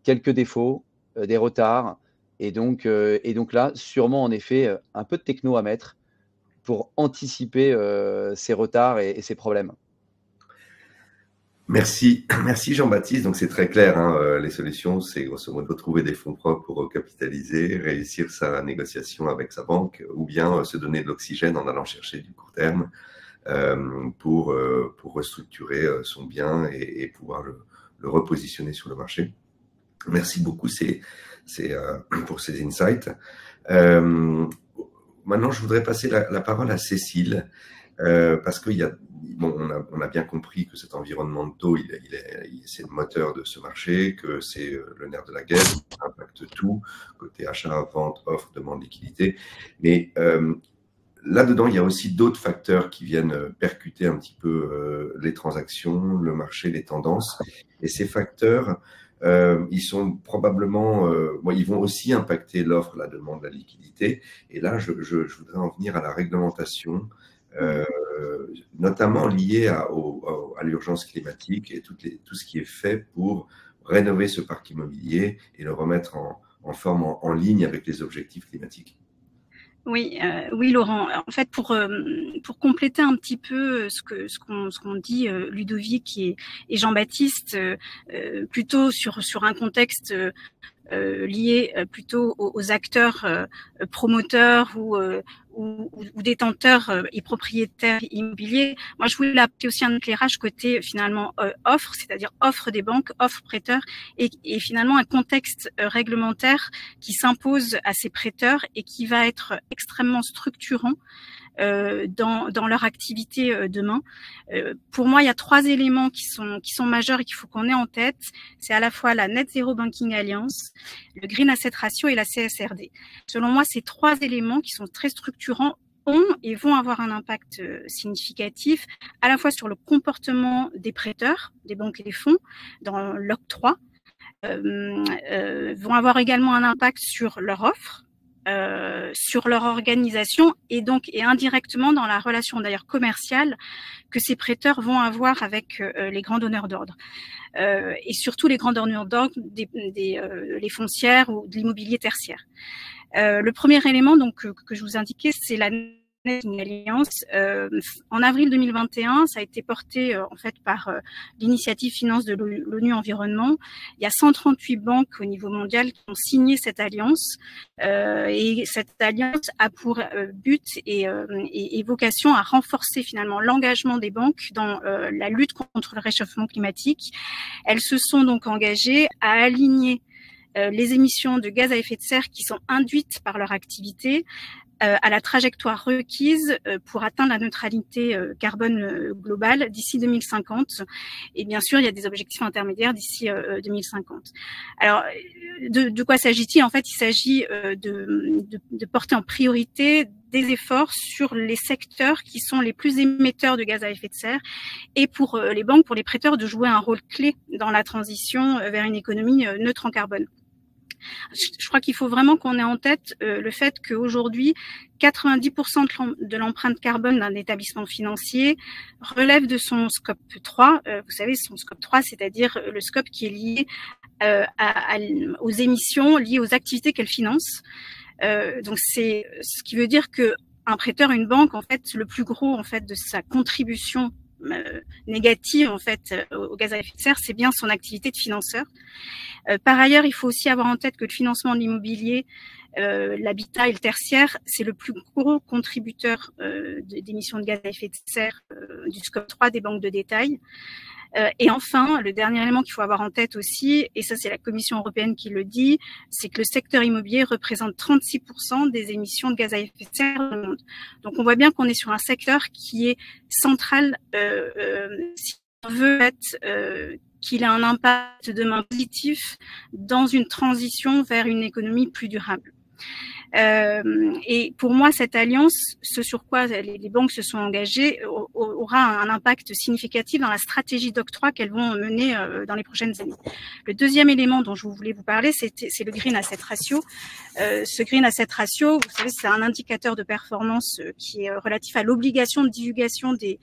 quelques défauts, des retards. Et donc là, sûrement, en effet, un peu de techno à mettre pour anticiper ces retards et ces problèmes. Merci Jean-Baptiste. Donc c'est très clair, hein, les solutions, c'est grosso modo trouver des fonds propres pour recapitaliser, réussir sa négociation avec sa banque, ou bien se donner de l'oxygène en allant chercher du court terme pour restructurer son bien et pouvoir le repositionner sur le marché. Merci beaucoup pour ces insights. Maintenant, je voudrais passer la parole à Cécile. Parce qu'il y a, bon, on a bien compris que cet environnement de taux, c'est le moteur de ce marché, que c'est le nerf de la guerre, ça impacte tout, côté achat, vente, offre, demande, liquidité. Mais là-dedans, il y a aussi d'autres facteurs qui viennent percuter un petit peu les transactions, le marché, les tendances. Et ces facteurs, ils sont probablement, ils vont aussi impacter l'offre, la demande, la liquidité. Et là, je voudrais en venir à la réglementation, notamment lié à l'urgence climatique et tout ce qui est fait pour rénover ce parc immobilier et le remettre en forme, en ligne avec les objectifs climatiques. Oui, Laurent. En fait, pour compléter un petit peu ce qu'on dit Ludovic et Jean-Baptiste, plutôt sur un contexte lié plutôt aux acteurs promoteurs ou détenteurs et propriétaires immobiliers. Moi, je voulais apporter aussi un éclairage côté finalement offre, c'est-à-dire offre des banques, offre prêteurs, et finalement un contexte réglementaire qui s'impose à ces prêteurs et qui va être extrêmement structurant dans leur activité demain. Pour moi, il y a 3 éléments qui sont majeurs et qu'il faut qu'on ait en tête. C'est à la fois la Net Zero Banking Alliance, le Green Asset Ratio et la CSRD. Selon moi, ces 3 éléments qui sont très structurants ont et vont avoir un impact significatif à la fois sur le comportement des prêteurs, des banques et des fonds dans l'octroi, vont avoir également un impact sur leur offre, sur leur organisation et indirectement dans la relation d'ailleurs commerciale que ces prêteurs vont avoir avec les grands donneurs d'ordre et surtout les grands donneurs d'ordre les foncières ou de l'immobilier tertiaire. Le premier élément donc que je vous indiquais, c'est la Alliance. En avril 2021, ça a été porté en fait par l'initiative Finance de l'ONU Environnement. Il y a 138 banques au niveau mondial qui ont signé cette alliance et cette alliance a pour but et vocation à renforcer finalement l'engagement des banques dans la lutte contre le réchauffement climatique. Elles se sont donc engagées à aligner les émissions de gaz à effet de serre qui sont induites par leur activité à la trajectoire requise pour atteindre la neutralité carbone globale d'ici 2050. Et bien sûr, il y a des objectifs intermédiaires d'ici 2050. Alors, de quoi s'agit-il? En fait, il s'agit de porter en priorité des efforts sur les secteurs qui sont les plus émetteurs de gaz à effet de serre et pour les banques, pour les prêteurs, de jouer un rôle clé dans la transition vers une économie neutre en carbone. Je crois qu'il faut vraiment qu'on ait en tête le fait qu'aujourd'hui, 90% de l'empreinte carbone d'un établissement financier relève de son scope 3. Vous savez, son scope 3, c'est-à-dire le scope qui est lié aux émissions, liées aux activités qu'elle finance. Donc c'est ce qui veut dire que un prêteur, une banque, en fait, le plus gros en fait de sa contribution négative en fait au gaz à effet de serre, c'est bien son activité de financeur. Par ailleurs, il faut aussi avoir en tête que le financement de l'immobilier, l'habitat et le tertiaire, c'est le plus gros contributeur d'émissions de gaz à effet de serre du scope 3 des banques de détail. Et enfin, le dernier élément qu'il faut avoir en tête aussi, et ça c'est la Commission européenne qui le dit, c'est que le secteur immobilier représente 36% des émissions de gaz à effet de serre dans le monde. Donc on voit bien qu'on est sur un secteur qui est central si on veut qu'il ait un impact demain positif dans une transition vers une économie plus durable. Et pour moi, cette alliance, ce sur quoi les banques se sont engagées, aura un impact significatif dans la stratégie d'octroi qu'elles vont mener dans les prochaines années. Le deuxième élément dont je voulais vous parler, c'est le Green Asset Ratio. Ce Green Asset Ratio, vous savez, c'est un indicateur de performance qui est relatif à l'obligation de divulgation des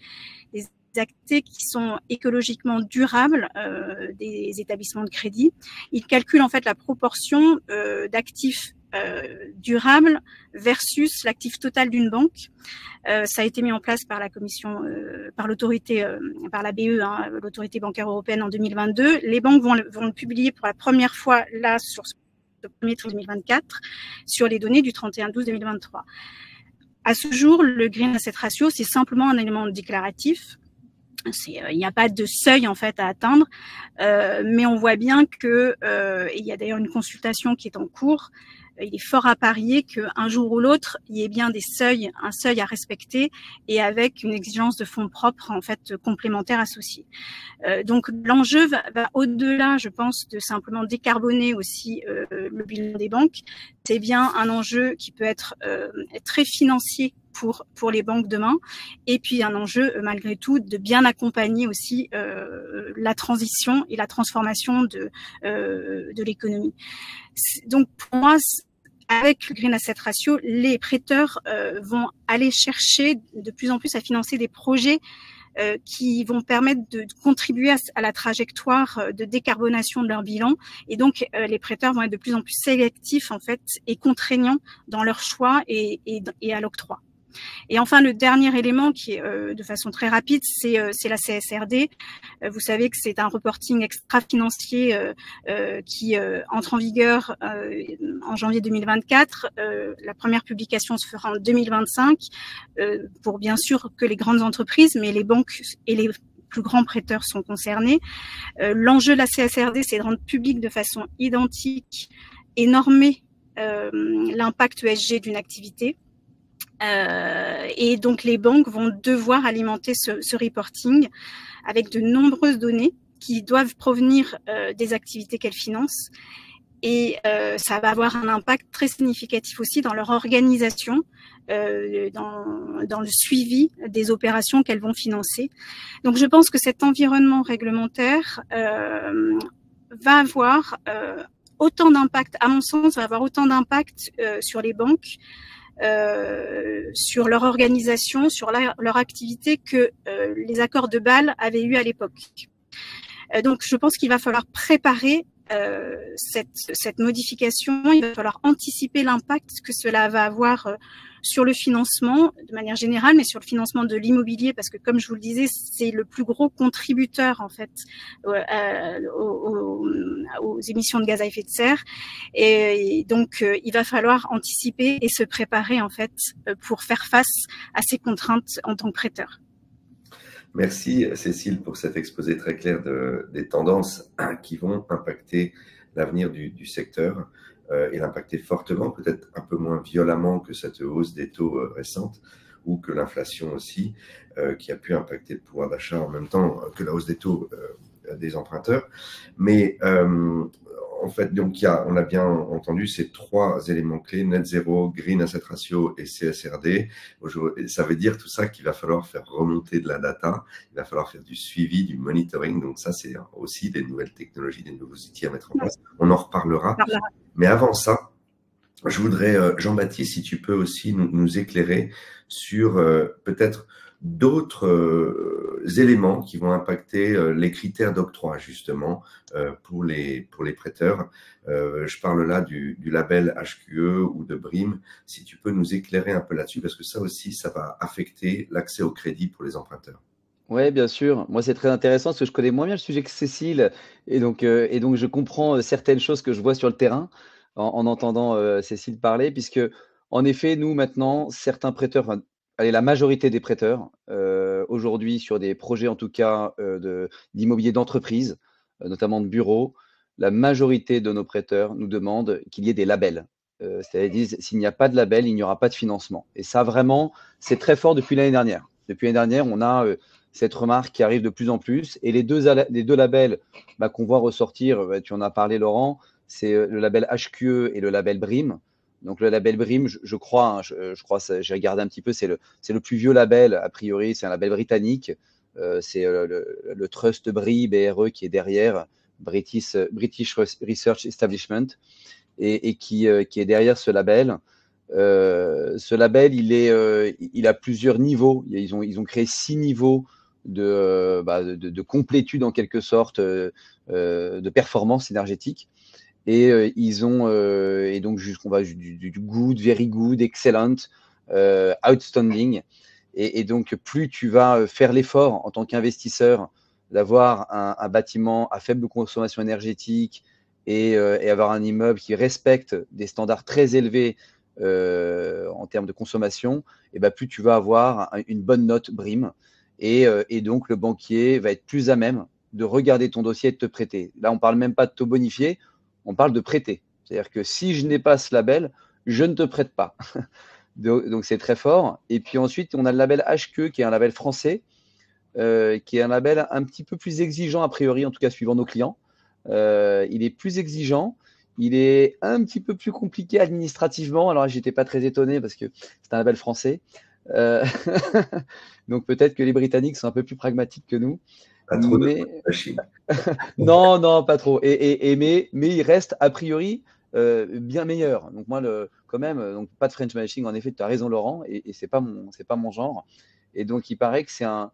actifs qui sont écologiquement durables des établissements de crédit. Il calcule en fait la proportion d'actifs durable versus l'actif total d'une banque. Ça a été mis en place par la commission, par l'autorité, par la BE, hein, l'autorité bancaire européenne en 2022. Les banques vont le publier pour la première fois là sur ce premier trimestre 2024 sur les données du 31/12/2023. À ce jour, le Green Asset Ratio, c'est simplement un élément déclaratif. Il n'y a pas de seuil en fait à atteindre, mais on voit bien que il y a d'ailleurs une consultation qui est en cours. Il est fort à parier qu'un jour ou l'autre, il y ait bien un seuil à respecter et avec une exigence de fonds propres en fait complémentaires associés. Donc l'enjeu va au-delà, je pense, de simplement décarboner aussi le bilan des banques. C'est bien un enjeu qui peut être très financier pour les banques demain, et puis un enjeu malgré tout de bien accompagner aussi la transition et la transformation de l'économie. Donc pour moi, avec le Green Asset Ratio, les prêteurs vont aller chercher de plus en plus à financer des projets qui vont permettre de contribuer à la trajectoire de décarbonation de leur bilan. Et donc, les prêteurs vont être de plus en plus sélectifs en fait et contraignants dans leur choix et à l'octroi. Et enfin, le dernier élément qui est de façon très rapide, c'est la CSRD. Vous savez que c'est un reporting extra-financier qui entre en vigueur en janvier 2024. La première publication se fera en 2025 pour bien sûr que les grandes entreprises, mais les banques et les plus grands prêteurs sont concernés. L'enjeu de la CSRD, c'est de rendre public de façon identique et normer l'impact ESG d'une activité. Et donc les banques vont devoir alimenter ce reporting avec de nombreuses données qui doivent provenir des activités qu'elles financent, et ça va avoir un impact très significatif aussi dans leur organisation, dans le suivi des opérations qu'elles vont financer. Donc je pense que cet environnement réglementaire va avoir autant d'impact, à mon sens, va avoir autant d'impact sur les banques, sur leur organisation, sur leur activité que les accords de Bâle avaient eu à l'époque. Donc je pense qu'il va falloir préparer cette modification, il va falloir anticiper l'impact que cela va avoir sur le financement de manière générale, mais sur le financement de l'immobilier, parce que comme je vous le disais, c'est le plus gros contributeur en fait aux émissions de gaz à effet de serre, et donc il va falloir anticiper et se préparer en fait pour faire face à ces contraintes en tant que prêteur. Merci Cécile pour cet exposé très clair des tendances qui vont impacter l'avenir du secteur et l'impacter fortement, peut-être un peu moins violemment que cette hausse des taux récente ou que l'inflation aussi, qui a pu impacter le pouvoir d'achat en même temps que la hausse des taux des emprunteurs. Mais en fait, donc on a bien entendu ces trois éléments clés, net zéro, Green Asset Ratio et CSRD. Ça veut dire tout ça qu'il va falloir faire remonter de la data, il va falloir faire du suivi, du monitoring. Donc ça, c'est aussi des nouvelles technologies, des nouveaux outils à mettre en place. On en reparlera. Mais avant ça, je voudrais, Jean-Baptiste, si tu peux aussi nous éclairer sur peut-être d'autres éléments qui vont impacter les critères d'octroi justement pour les prêteurs. Je parle là du label HQE ou de BREEAM. Si tu peux nous éclairer un peu là-dessus, parce que ça aussi, ça va affecter l'accès au crédit pour les emprunteurs. Oui, bien sûr. Moi, c'est très intéressant parce que je connais moins bien le sujet que Cécile, et donc je comprends certaines choses que je vois sur le terrain en entendant Cécile parler, puisque en effet, nous maintenant, certains prêteurs, allez, la majorité des prêteurs aujourd'hui sur des projets en tout cas d'immobilier d'entreprise, notamment de bureaux, la majorité de nos prêteurs nous demandent qu'il y ait des labels. C'est-à-dire s'il n'y a pas de label, il n'y aura pas de financement. Et ça vraiment, c'est très fort depuis l'année dernière. Depuis l'année dernière, on a cette remarque qui arrive de plus en plus. Et les deux labels qu'on voit ressortir, tu en as parlé Laurent, c'est le label HQE et le label BREEAM. Donc le label BREEAM, je crois, j'ai regardé un petit peu, c'est le plus vieux label, a priori, c'est un label britannique. C'est le Trust BRE, BRE qui est derrière, British Research Establishment, et qui est derrière ce label. Ce label, il a plusieurs niveaux. Ils ont créé 6 niveaux de complétude en quelque sorte de performance énergétique. Et ils ont et donc on va du good, very good, excellent, outstanding. Et donc, plus tu vas faire l'effort en tant qu'investisseur d'avoir un bâtiment à faible consommation énergétique et avoir un immeuble qui respecte des standards très élevés en termes de consommation, et ben plus tu vas avoir une bonne note BREEAM. Et donc, le banquier va être plus à même de regarder ton dossier et de te prêter. Là, on ne parle même pas de te bonifier, on parle de prêter. C'est-à-dire que si je n'ai pas ce label, je ne te prête pas. Donc, c'est très fort. Et puis ensuite, on a le label HQ, qui est un label français, qui est un label un petit peu plus exigeant, a priori, en tout cas suivant nos clients. Il est plus exigeant. Il est un petit peu plus compliqué administrativement. Alors, j'étais pas très étonné parce que c'est un label français. Donc, peut-être que les Britanniques sont un peu plus pragmatiques que nous. Pas trop de machines. Non, pas trop. Mais il reste, a priori, bien meilleur. Donc, moi, quand même, donc, pas de French Matching, en effet, tu as raison, Laurent, et c'est pas mon genre. Et donc, il paraît que c'est un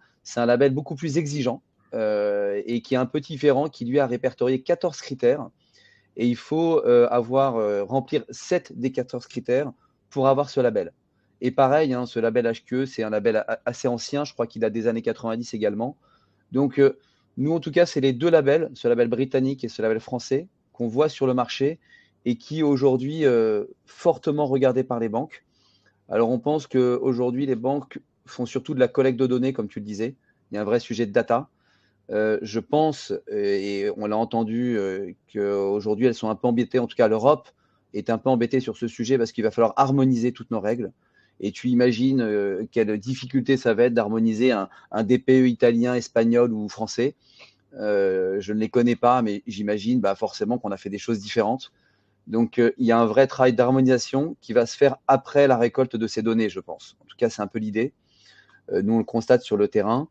label beaucoup plus exigeant et qui est un peu différent, qui lui a répertorié 14 critères. Et il faut remplir 7 des 14 critères pour avoir ce label. Et pareil, ce label HQE, c'est un label assez ancien, je crois qu'il a des années 90 également. Donc, nous, en tout cas, c'est les deux labels, ce label britannique et ce label français, qu'on voit sur le marché et qui, aujourd'hui, fortement regardés par les banques. Alors, on pense qu'aujourd'hui, les banques font surtout de la collecte de données, comme tu le disais. Il y a un vrai sujet de data. Je pense, et on l'a entendu, qu'aujourd'hui, elles sont un peu embêtées, en tout cas l'Europe est un peu embêtée sur ce sujet parce qu'il va falloir harmoniser toutes nos règles. Et tu imagines quelle difficulté ça va être d'harmoniser un DPE italien, espagnol ou français. Je ne les connais pas, mais j'imagine forcément qu'on a fait des choses différentes. Donc, il y a un vrai travail d'harmonisation qui va se faire après la récolte de ces données, je pense. En tout cas, c'est un peu l'idée. Nous, on le constate sur le terrain.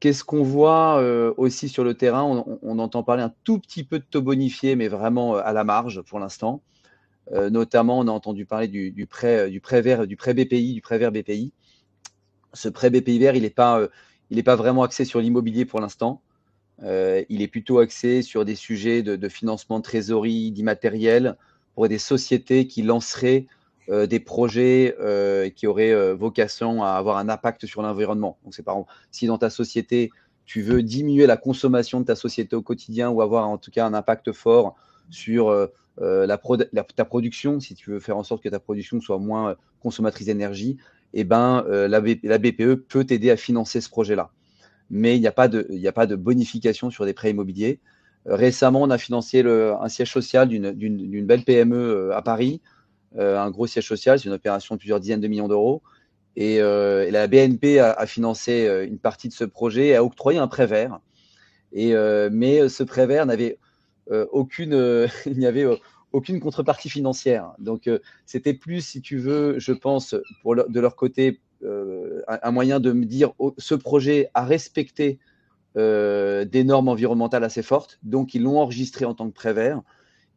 Qu'est-ce qu'on voit aussi sur le terrain? On entend parler un tout petit peu de taux bonifié, mais vraiment à la marge pour l'instant. Notamment, on a entendu parler du prêt vert, du prêt BPI, du prêt vert BPI. Ce prêt BPI vert, il n'est pas vraiment axé sur l'immobilier pour l'instant. Il est plutôt axé sur des sujets de financement de trésorerie, d'immatériel, pour des sociétés qui lanceraient des projets qui auraient vocation à avoir un impact sur l'environnement. Donc, c'est par exemple, si dans ta société, tu veux diminuer la consommation de ta société au quotidien ou avoir en tout cas un impact fort sur ta production, si tu veux faire en sorte que ta production soit moins consommatrice d'énergie, la BPE peut t'aider à financer ce projet-là. Mais il n'y a pas de bonification sur des prêts immobiliers. Récemment, on a financé un siège social d'une belle PME à Paris, un gros siège social, c'est une opération de plusieurs dizaines de millions d'euros. Et la BNP a financé une partie de ce projet et a octroyé un prêt vert. Mais ce prêt vert n'avait il n'y avait aucune contrepartie financière. Donc, c'était plus, si tu veux, je pense, de leur côté, un moyen de me dire ce projet a respecté des normes environnementales assez fortes. Donc, ils l'ont enregistré en tant que prêt vert.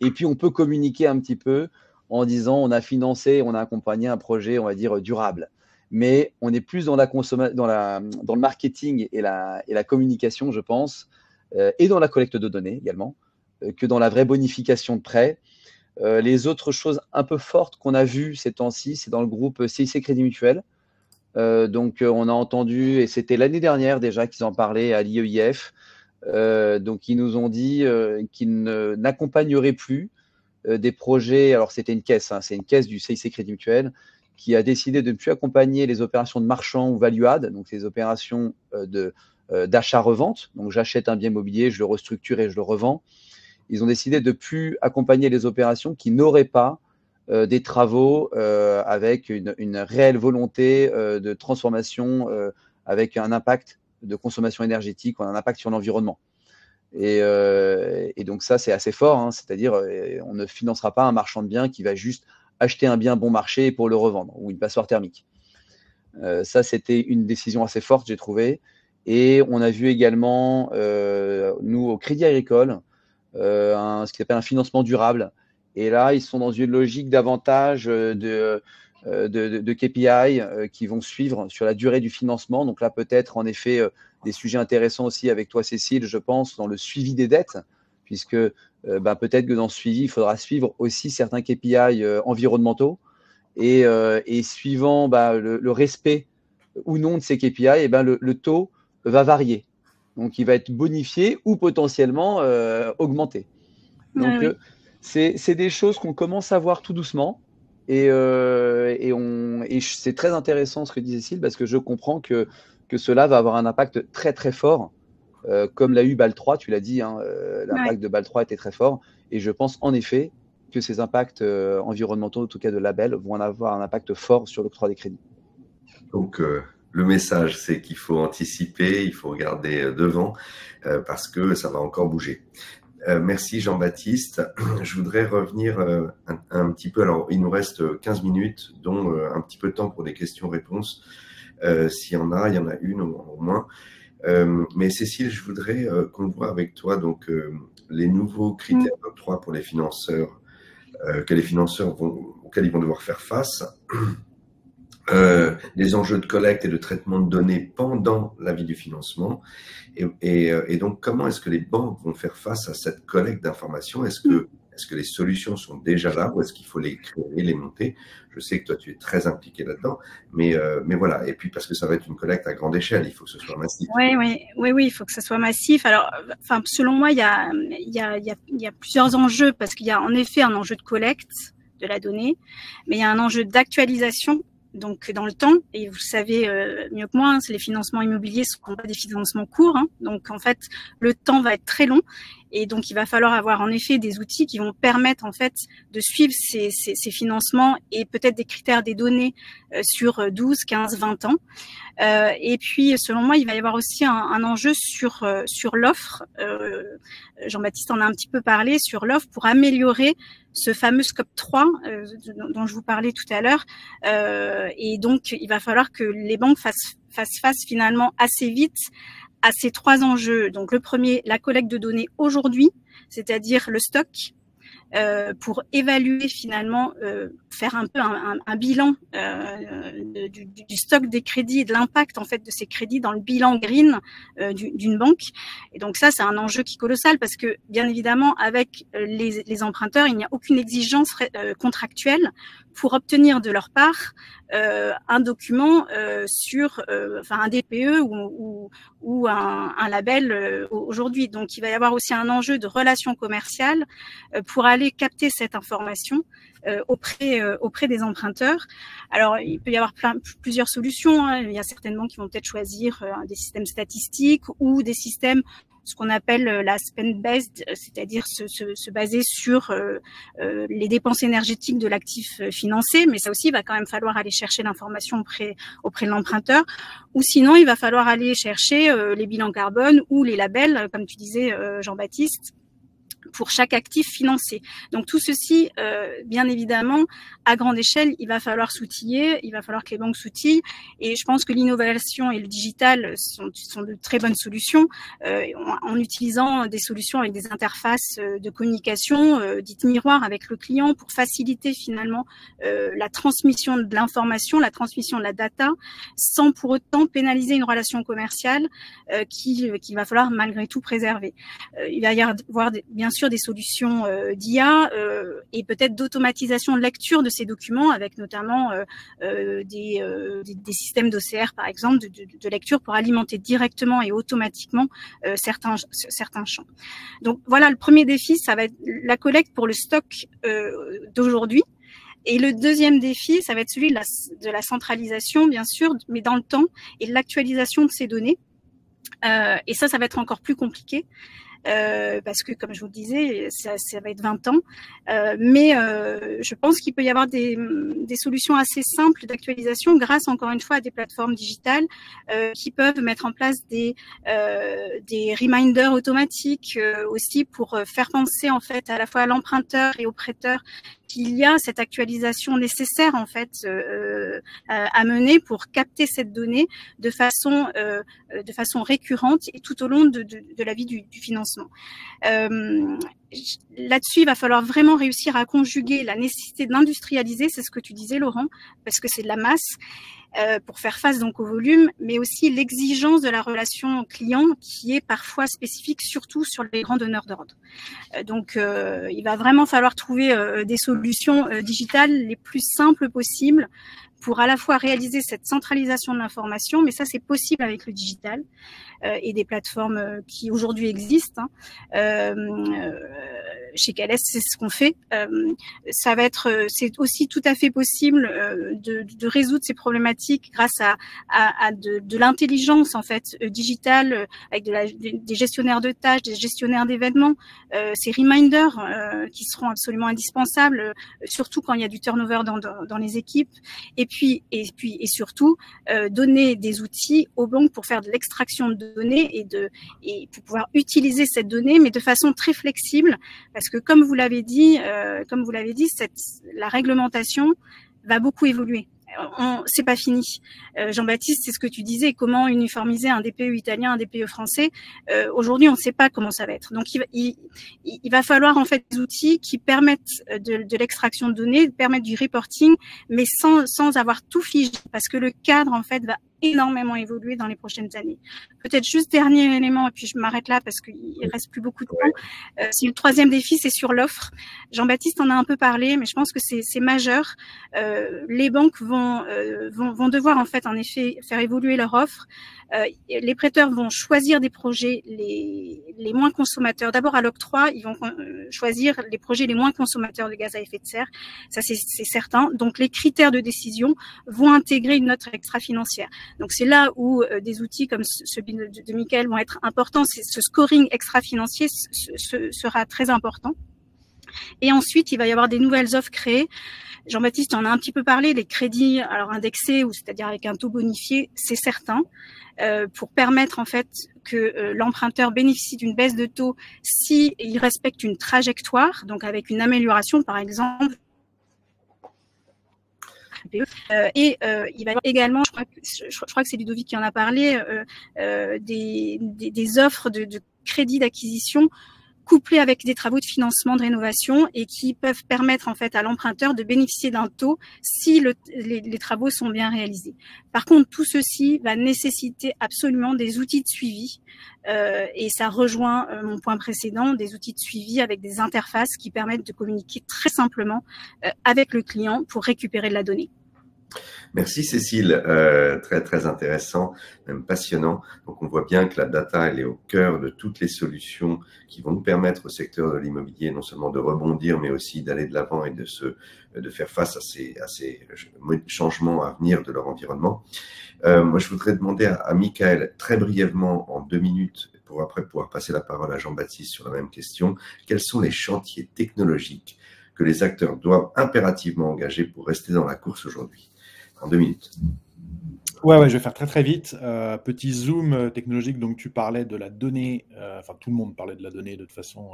Et puis, on peut communiquer un petit peu en disant on a financé, on a accompagné un projet, on va dire, durable. Mais on est plus dans le marketing et la communication, je pense, et dans la collecte de données également, que dans la vraie bonification de prêts. Les autres choses un peu fortes qu'on a vues ces temps-ci, c'est dans le groupe CIC Crédit Mutuel. Donc, on a entendu, et c'était l'année dernière déjà qu'ils en parlaient à l'IEIF, donc ils nous ont dit qu'ils n'accompagneraient plus des projets. Alors, c'était une caisse, c'est une caisse du CIC Crédit Mutuel qui a décidé de ne plus accompagner les opérations de marchand ou value-add, donc ces opérations d'achat-revente. Donc, j'achète un bien immobilier, je le restructure et je le revends. Ils ont décidé de ne plus accompagner les opérations qui n'auraient pas des travaux avec une réelle volonté de transformation avec un impact de consommation énergétique ou un impact sur l'environnement. Et donc ça, c'est assez fort, c'est-à-dire on ne financera pas un marchand de biens qui va juste acheter un bien bon marché pour le revendre ou une passoire thermique. Ça, c'était une décision assez forte, j'ai trouvé. Et on a vu également, nous, au Crédit Agricole, ce qui s'appelle un financement durable. Et là, ils sont dans une logique davantage de KPI qui vont suivre sur la durée du financement. Donc là, peut-être en effet des sujets intéressants aussi avec toi, Cécile, je pense, dans le suivi des dettes, puisque peut-être que dans ce suivi, il faudra suivre aussi certains KPI environnementaux et suivant le respect ou non de ces KPI, le taux va varier. Donc, il va être bonifié ou potentiellement augmenté. Donc, c'est des choses qu'on commence à voir tout doucement. Et c'est très intéressant ce que disait Cécile, parce que je comprends que cela va avoir un impact très, très fort, comme l'a eu BAL 3, tu l'as dit, hein, l'impact de BAL 3 était très fort. Et je pense en effet que ces impacts environnementaux, en tout cas de label, vont en avoir un impact fort sur l'octroi des crédits. Donc, le message, c'est qu'il faut anticiper, il faut regarder devant, parce que ça va encore bouger. Merci Jean-Baptiste. Je voudrais revenir un petit peu. Alors, il nous reste 15 minutes, dont un petit peu de temps pour des questions-réponses. S'il y en a une au moins. Mais Cécile, je voudrais qu'on voit avec toi donc les nouveaux critères d'octroi pour les financeurs, auxquels ils vont devoir faire face. Les enjeux de collecte et de traitement de données pendant la vie du financement. Et donc, comment est-ce que les banques vont faire face à cette collecte d'informations? Est-ce que les solutions sont déjà là ou est-ce qu'il faut les créer, les monter? Je sais que toi, tu es très impliqué là-dedans, mais voilà. Et puis, parce que ça va être une collecte à grande échelle, il faut que ce soit massif. Oui, il faut que ce soit massif. Alors, selon moi, il y a plusieurs enjeux, parce qu'il y a en effet un enjeu de collecte de la donnée, mais il y a un enjeu d'actualisation. Donc, dans le temps, et vous le savez mieux que moi, les financements immobiliers ne sont pas des financements courts. Donc, en fait, le temps va être très long. Et donc, il va falloir avoir en effet des outils qui vont permettre en fait de suivre ces financements et peut-être des critères, des données sur 12, 15, 20 ans. Et puis, selon moi, il va y avoir aussi un enjeu sur l'offre. Jean-Baptiste en a un petit peu parlé, sur l'offre pour améliorer ce fameux scope 3 dont je vous parlais tout à l'heure. Et donc, il va falloir que les banques fassent face finalement assez vite à ces trois enjeux. Donc, le premier, la collecte de données aujourd'hui, c'est-à-dire le stock, pour évaluer finalement, faire un peu un bilan du stock des crédits et de l'impact en fait de ces crédits dans le bilan green d'une banque. Et donc ça, c'est un enjeu qui est colossal, parce que bien évidemment, avec les emprunteurs, il n'y a aucune exigence contractuelle pour obtenir de leur part un document sur un DPE ou un label aujourd'hui. Donc il va y avoir aussi un enjeu de relations commerciales pour aller capter cette information auprès des emprunteurs. Alors, il peut y avoir plusieurs solutions. Il y a certaines banques qui vont peut-être choisir des systèmes statistiques ou des systèmes, ce qu'on appelle la spend-based, c'est-à-dire se baser sur les dépenses énergétiques de l'actif financé. Mais ça aussi, il va quand même falloir aller chercher l'information auprès de l'emprunteur. Ou sinon, il va falloir aller chercher les bilans carbone ou les labels, comme tu disais, Jean-Baptiste, pour chaque actif financé. Donc tout ceci, bien évidemment, à grande échelle, il va falloir s'outiller, il va falloir que les banques s'outillent, et je pense que l'innovation et le digital sont de très bonnes solutions, en utilisant des solutions avec des interfaces de communication dites miroirs avec le client, pour faciliter finalement la transmission de l'information, la transmission de la data, sans pour autant pénaliser une relation commerciale qu'il va falloir malgré tout préserver. Il va y avoir bien sûr des solutions d'IA et peut-être d'automatisation de lecture de ces documents, avec notamment des systèmes d'OCR par exemple, de lecture pour alimenter directement et automatiquement certains champs. Donc voilà, le premier défi, ça va être la collecte pour le stock d'aujourd'hui. Et le deuxième défi, ça va être celui de la centralisation, bien sûr, mais dans le temps, et l'actualisation de ces données. Et ça va être encore plus compliqué. Parce que, comme je vous le disais, ça va être 20 ans. Mais je pense qu'il peut y avoir des solutions assez simples d'actualisation grâce, encore une fois, à des plateformes digitales qui peuvent mettre en place des reminders automatiques aussi, pour faire penser en fait à la fois à l'emprunteur et au prêteur qu'il y a cette actualisation nécessaire en fait à mener pour capter cette donnée de façon récurrente et tout au long de la vie du financement. là-dessus, il va falloir vraiment réussir à conjuguer la nécessité d'industrialiser, c'est ce que tu disais, Laurent, parce que c'est de la masse, pour faire face donc au volume, mais aussi l'exigence de la relation client qui est parfois spécifique, surtout sur les grands donneurs d'ordre. Donc, il va vraiment falloir trouver des solutions digitales les plus simples possibles pour à la fois réaliser cette centralisation de l'information, mais ça c'est possible avec le digital et des plateformes qui aujourd'hui existent. Chez KLS, c'est ce qu'on fait. Ça va être, c'est aussi tout à fait possible de résoudre ces problématiques grâce à de l'intelligence en fait digitale avec des gestionnaires de tâches, des gestionnaires d'événements, ces reminders qui seront absolument indispensables, surtout quand il y a du turnover dans les équipes. Et surtout donner des outils aux banques pour faire de l'extraction de données et pour pouvoir utiliser cette donnée, mais de façon très flexible, parce que comme vous l'avez dit, la réglementation va beaucoup évoluer. C'est pas fini. Jean-Baptiste, c'est ce que tu disais, comment uniformiser un DPE italien, un DPE français. Aujourd'hui, on ne sait pas comment ça va être. Donc, il va falloir en fait des outils qui permettent de l'extraction de données, permettent du reporting, mais sans avoir tout figé, parce que le cadre en fait va énormément évoluer dans les prochaines années. Peut-être juste dernier élément, et puis je m'arrête là parce qu'il reste plus beaucoup de temps. Si le troisième défi, c'est sur l'offre. Jean-Baptiste en a un peu parlé, mais je pense que c'est majeur. Les banques vont devoir en fait, en effet, faire évoluer leur offre. Les prêteurs vont choisir des projets les moins consommateurs. D'abord, à l'octroi, ils vont choisir les projets les moins consommateurs de gaz à effet de serre. Ça, c'est certain. Donc, les critères de décision vont intégrer une note extra-financière. Donc, c'est là où des outils comme celui de Michael vont être importants. Ce scoring extra-financier sera très important. Et ensuite, il va y avoir des nouvelles offres créées. Jean-Baptiste en a un petit peu parlé, les crédits alors indexés, ou c'est-à-dire avec un taux bonifié, c'est certain, pour permettre en fait que l'emprunteur bénéficie d'une baisse de taux si il respecte une trajectoire, donc avec une amélioration par exemple. Il va y avoir également, je crois que c'est Ludovic qui en a parlé, des offres de crédit d'acquisition couplés avec des travaux de financement de rénovation et qui peuvent permettre en fait à l'emprunteur de bénéficier d'un taux si les travaux sont bien réalisés. Par contre, tout ceci va nécessiter absolument des outils de suivi et ça rejoint mon point précédent, des outils de suivi avec des interfaces qui permettent de communiquer très simplement avec le client pour récupérer de la donnée. Merci Cécile, très très intéressant, même passionnant. Donc on voit bien que la data, elle est au cœur de toutes les solutions qui vont nous permettre au secteur de l'immobilier non seulement de rebondir, mais aussi d'aller de l'avant et de faire face à ces changements à venir de leur environnement. Moi, je voudrais demander à Michael très brièvement, en 2 minutes, pour après pouvoir passer la parole à Jean-Baptiste sur la même question, quels sont les chantiers technologiques que les acteurs doivent impérativement engager pour rester dans la course aujourd'hui? En 2 minutes. Ouais, je vais faire très très vite. Petit zoom technologique, donc tu parlais de la donnée, enfin tout le monde parlait de la donnée de toute façon,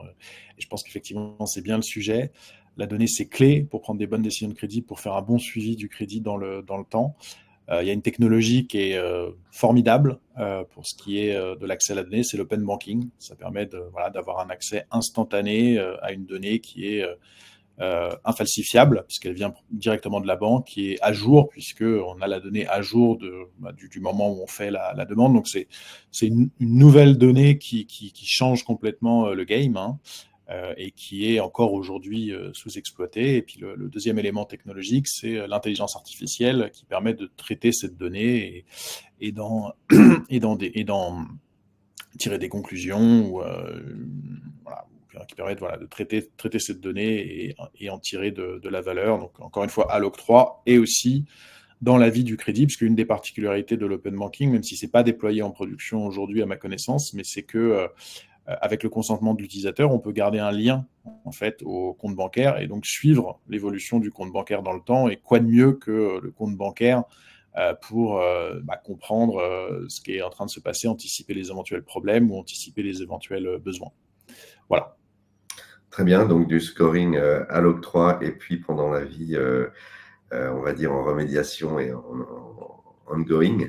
et je pense qu'effectivement c'est bien le sujet. La donnée c'est clé pour prendre des bonnes décisions de crédit, pour faire un bon suivi du crédit dans le temps. Il y a une technologie qui est formidable pour ce qui est de l'accès à la donnée, c'est l'open banking. Ça permet d'avoir un accès instantané à une donnée qui est infalsifiable, puisqu'elle vient directement de la banque, qui est à jour, puisqu'on a la donnée à jour du moment où on fait la demande. Donc, c'est une nouvelle donnée qui change complètement le game et qui est encore aujourd'hui sous-exploitée. Et puis, le deuxième élément technologique, c'est l'intelligence artificielle qui permet de traiter cette donnée et d'en tirer des conclusions ou qui permettent de traiter cette donnée et en tirer de la valeur. Donc, encore une fois, à l'octroi et aussi dans la vie du crédit, puisque une des particularités de l'open banking, même si ce n'est pas déployé en production aujourd'hui à ma connaissance, mais c'est que avec le consentement de l'utilisateur, on peut garder un lien en fait au compte bancaire et donc suivre l'évolution du compte bancaire dans le temps. Et quoi de mieux que le compte bancaire pour comprendre ce qui est en train de se passer, anticiper les éventuels problèmes ou anticiper les éventuels besoins. Voilà. Très bien, donc du scoring à l'octroi et puis pendant la vie, on va dire en remédiation et en ongoing,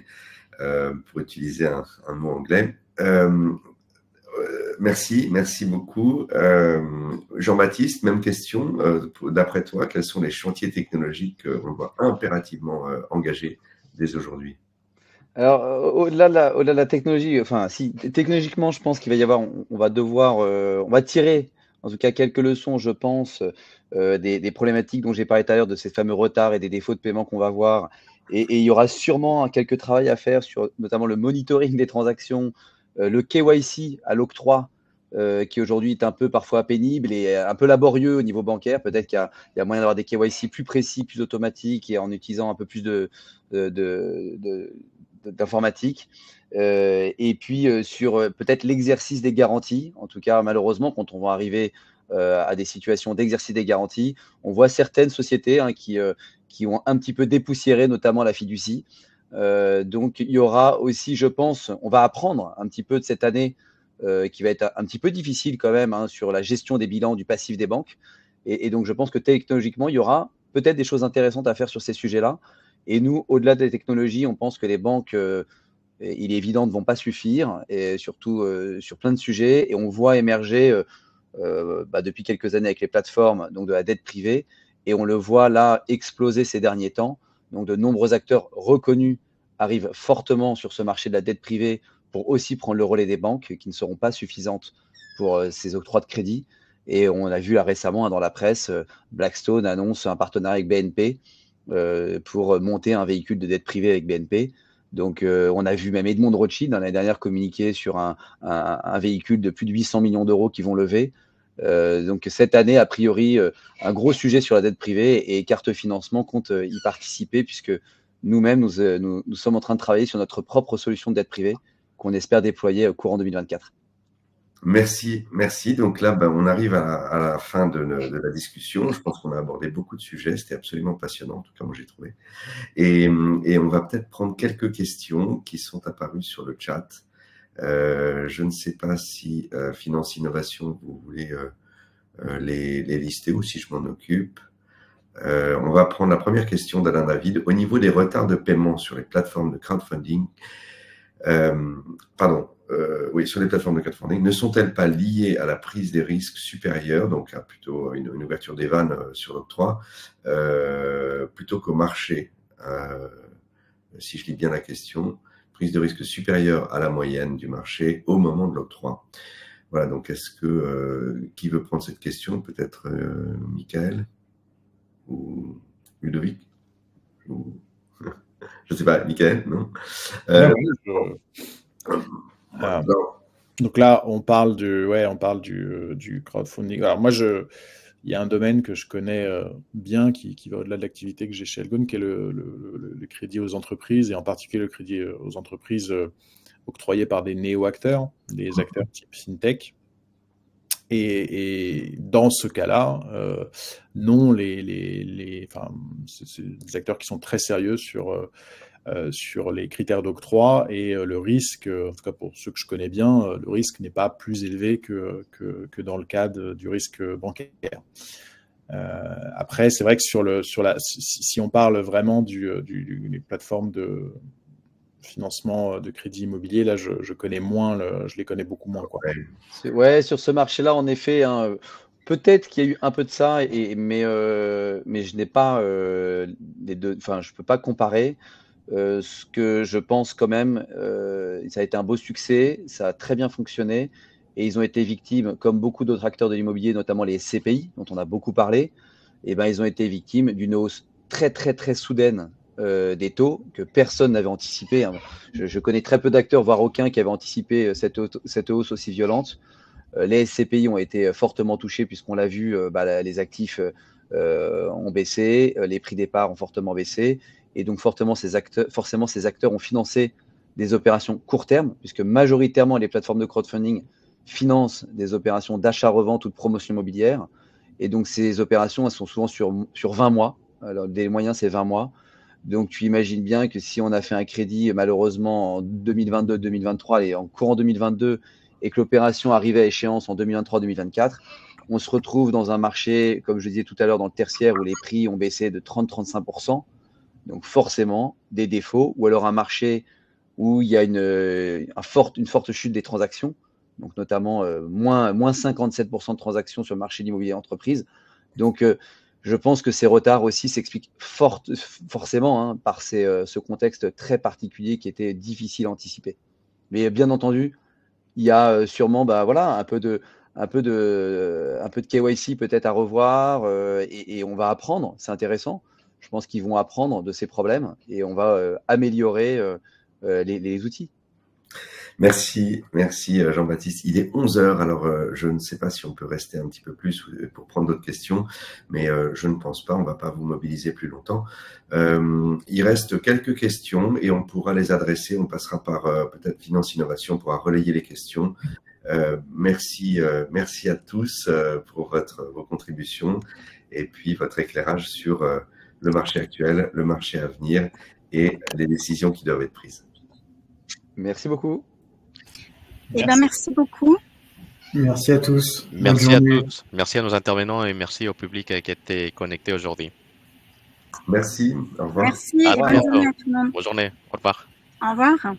pour utiliser un mot anglais. Merci beaucoup. Jean-Baptiste, même question. D'après toi, quels sont les chantiers technologiques qu'on doit impérativement engager dès aujourd'hui? Alors, au-delà de la technologie, enfin, si technologiquement, je pense qu'il va y avoir, on va devoir, on va tirer, en tout cas, quelques leçons, je pense, des problématiques dont j'ai parlé tout à l'heure, de ces fameux retards et des défauts de paiement qu'on va avoir. Et il y aura sûrement quelques travail à faire sur notamment le monitoring des transactions, le KYC à l'octroi, qui aujourd'hui est un peu parfois pénible et un peu laborieux au niveau bancaire. Peut-être qu'il y a moyen d'avoir des KYC plus précis, plus automatiques et en utilisant un peu plus d'informatique. Et puis sur peut-être l'exercice des garanties. En tout cas, malheureusement, quand on va arriver à des situations d'exercice des garanties, on voit certaines sociétés qui ont un petit peu dépoussiéré, notamment la fiducie. Donc, il y aura aussi, je pense, on va apprendre un petit peu de cette année qui va être un petit peu difficile quand même sur la gestion des bilans du passif des banques. Et donc, je pense que technologiquement, il y aura peut-être des choses intéressantes à faire sur ces sujets-là. Et nous, au-delà des technologies, on pense que les banques, il est évident, ne vont pas suffire, et surtout sur plein de sujets. Et on voit émerger depuis quelques années avec les plateformes donc de la dette privée. Et on le voit là exploser ces derniers temps. Donc, de nombreux acteurs reconnus arrivent fortement sur ce marché de la dette privée pour aussi prendre le relais des banques qui ne seront pas suffisantes pour ces octrois de crédit. Et on a vu là récemment dans la presse, Blackstone annonce un partenariat avec BNP pour monter un véhicule de dette privée avec BNP. Donc, on a vu même Edmond de Rothschild dans l'année dernière communiquer sur un véhicule de plus de 800 millions d'euros qu'ils vont lever. Donc, cette année, a priori, un gros sujet sur la dette privée et Carte Financement compte y participer puisque nous-mêmes, nous sommes en train de travailler sur notre propre solution de dette privée qu'on espère déployer au courant 2024. Merci. Donc là, on arrive à la fin de la discussion. Je pense qu'on a abordé beaucoup de sujets. C'était absolument passionnant, en tout cas, moi, j'ai trouvé. Et on va peut-être prendre quelques questions qui sont apparues sur le chat. Je ne sais pas si Finance Innovation, vous voulez les lister ou si je m'en occupe. On va prendre la première question d'Alain David. Au niveau des retards de paiement sur les plateformes de crowdfunding, sur les plateformes de crowdfunding, ne sont-elles pas liées à la prise des risques supérieurs, donc à plutôt une ouverture des vannes sur l'octroi, plutôt qu'au marché? Si je lis bien la question, prise de risque supérieure à la moyenne du marché au moment de l'octroi. Voilà, donc est-ce que qui veut prendre cette question? Peut-être Michael ou Ludovic ou... Je ne sais pas, Michael, non, Donc là, on parle du crowdfunding. Alors moi, il y a un domaine que je connais bien qui va au-delà de l'activité que j'ai chez Elgon, qui est le crédit aux entreprises, et en particulier le crédit aux entreprises octroyé par des néo-acteurs, des acteurs type FinTech. Et dans ce cas-là, non, c'est des acteurs qui sont très sérieux sur les critères d'octroi, et le risque, en tout cas pour ceux que je connais bien, le risque n'est pas plus élevé que dans le cadre du risque bancaire. Après, c'est vrai que si on parle vraiment des plateformes de financement de crédit immobilier, là, je connais moins, je les connais beaucoup moins, quoi. Ouais, sur ce marché-là, en effet, peut-être qu'il y a eu un peu de ça, mais je n'ai pas les deux, enfin, je peux pas comparer. Ce que je pense quand même, ça a été un beau succès, ça a très bien fonctionné, et ils ont été victimes, comme beaucoup d'autres acteurs de l'immobilier, notamment les SCPI, dont on a beaucoup parlé. Et ben, ils ont été victimes d'une hausse très, très, très soudaine des taux que personne n'avait anticipé. Je connais très peu d'acteurs, voire aucun, qui avait anticipé cette hausse aussi violente. Les SCPI ont été fortement touchés puisqu'on l'a vu, les actifs ont baissé, les prix des parts ont fortement baissé, et donc forcément ces acteurs ont financé des opérations court terme, puisque majoritairement les plateformes de crowdfunding financent des opérations d'achat-revente ou de promotion immobilière, et donc ces opérations, elles sont souvent sur 20 mois. Alors, des moyens, c'est 20 mois. Donc, tu imagines bien que si on a fait un crédit, malheureusement, en 2022-2023 et en courant 2022, et que l'opération arrivait à échéance en 2023-2024, on se retrouve dans un marché, comme je disais tout à l'heure, dans le tertiaire, où les prix ont baissé de 30-35%. Donc, forcément, des défauts. Ou alors un marché où il y a une forte chute des transactions. donc notamment moins 57% de transactions sur le marché de l'immobilier entreprise. Donc, je pense que ces retards aussi s'expliquent forcément hein, par ce contexte très particulier qui était difficile à anticiper. Mais bien entendu, il y a sûrement voilà, un peu de KYC peut-être à revoir et on va apprendre, c'est intéressant. Je pense qu'ils vont apprendre de ces problèmes et on va améliorer les outils. Merci Jean-Baptiste. Il est 11h, alors je ne sais pas si on peut rester un petit peu plus pour prendre d'autres questions, mais je ne pense pas, on ne va pas vous mobiliser plus longtemps. Il reste quelques questions et on pourra les adresser, on passera par peut-être Finance Innovation, on pourra relayer les questions. Merci à tous pour vos contributions et puis votre éclairage sur le marché actuel, le marché à venir et les décisions qui doivent être prises. Merci beaucoup. Eh ben, merci beaucoup. Merci à tous. Merci à tous. Merci à nos intervenants et merci au public qui a été connecté aujourd'hui. Merci. Au revoir. Merci et bonne journée à tout le monde. Bonne journée. Au revoir. Au revoir.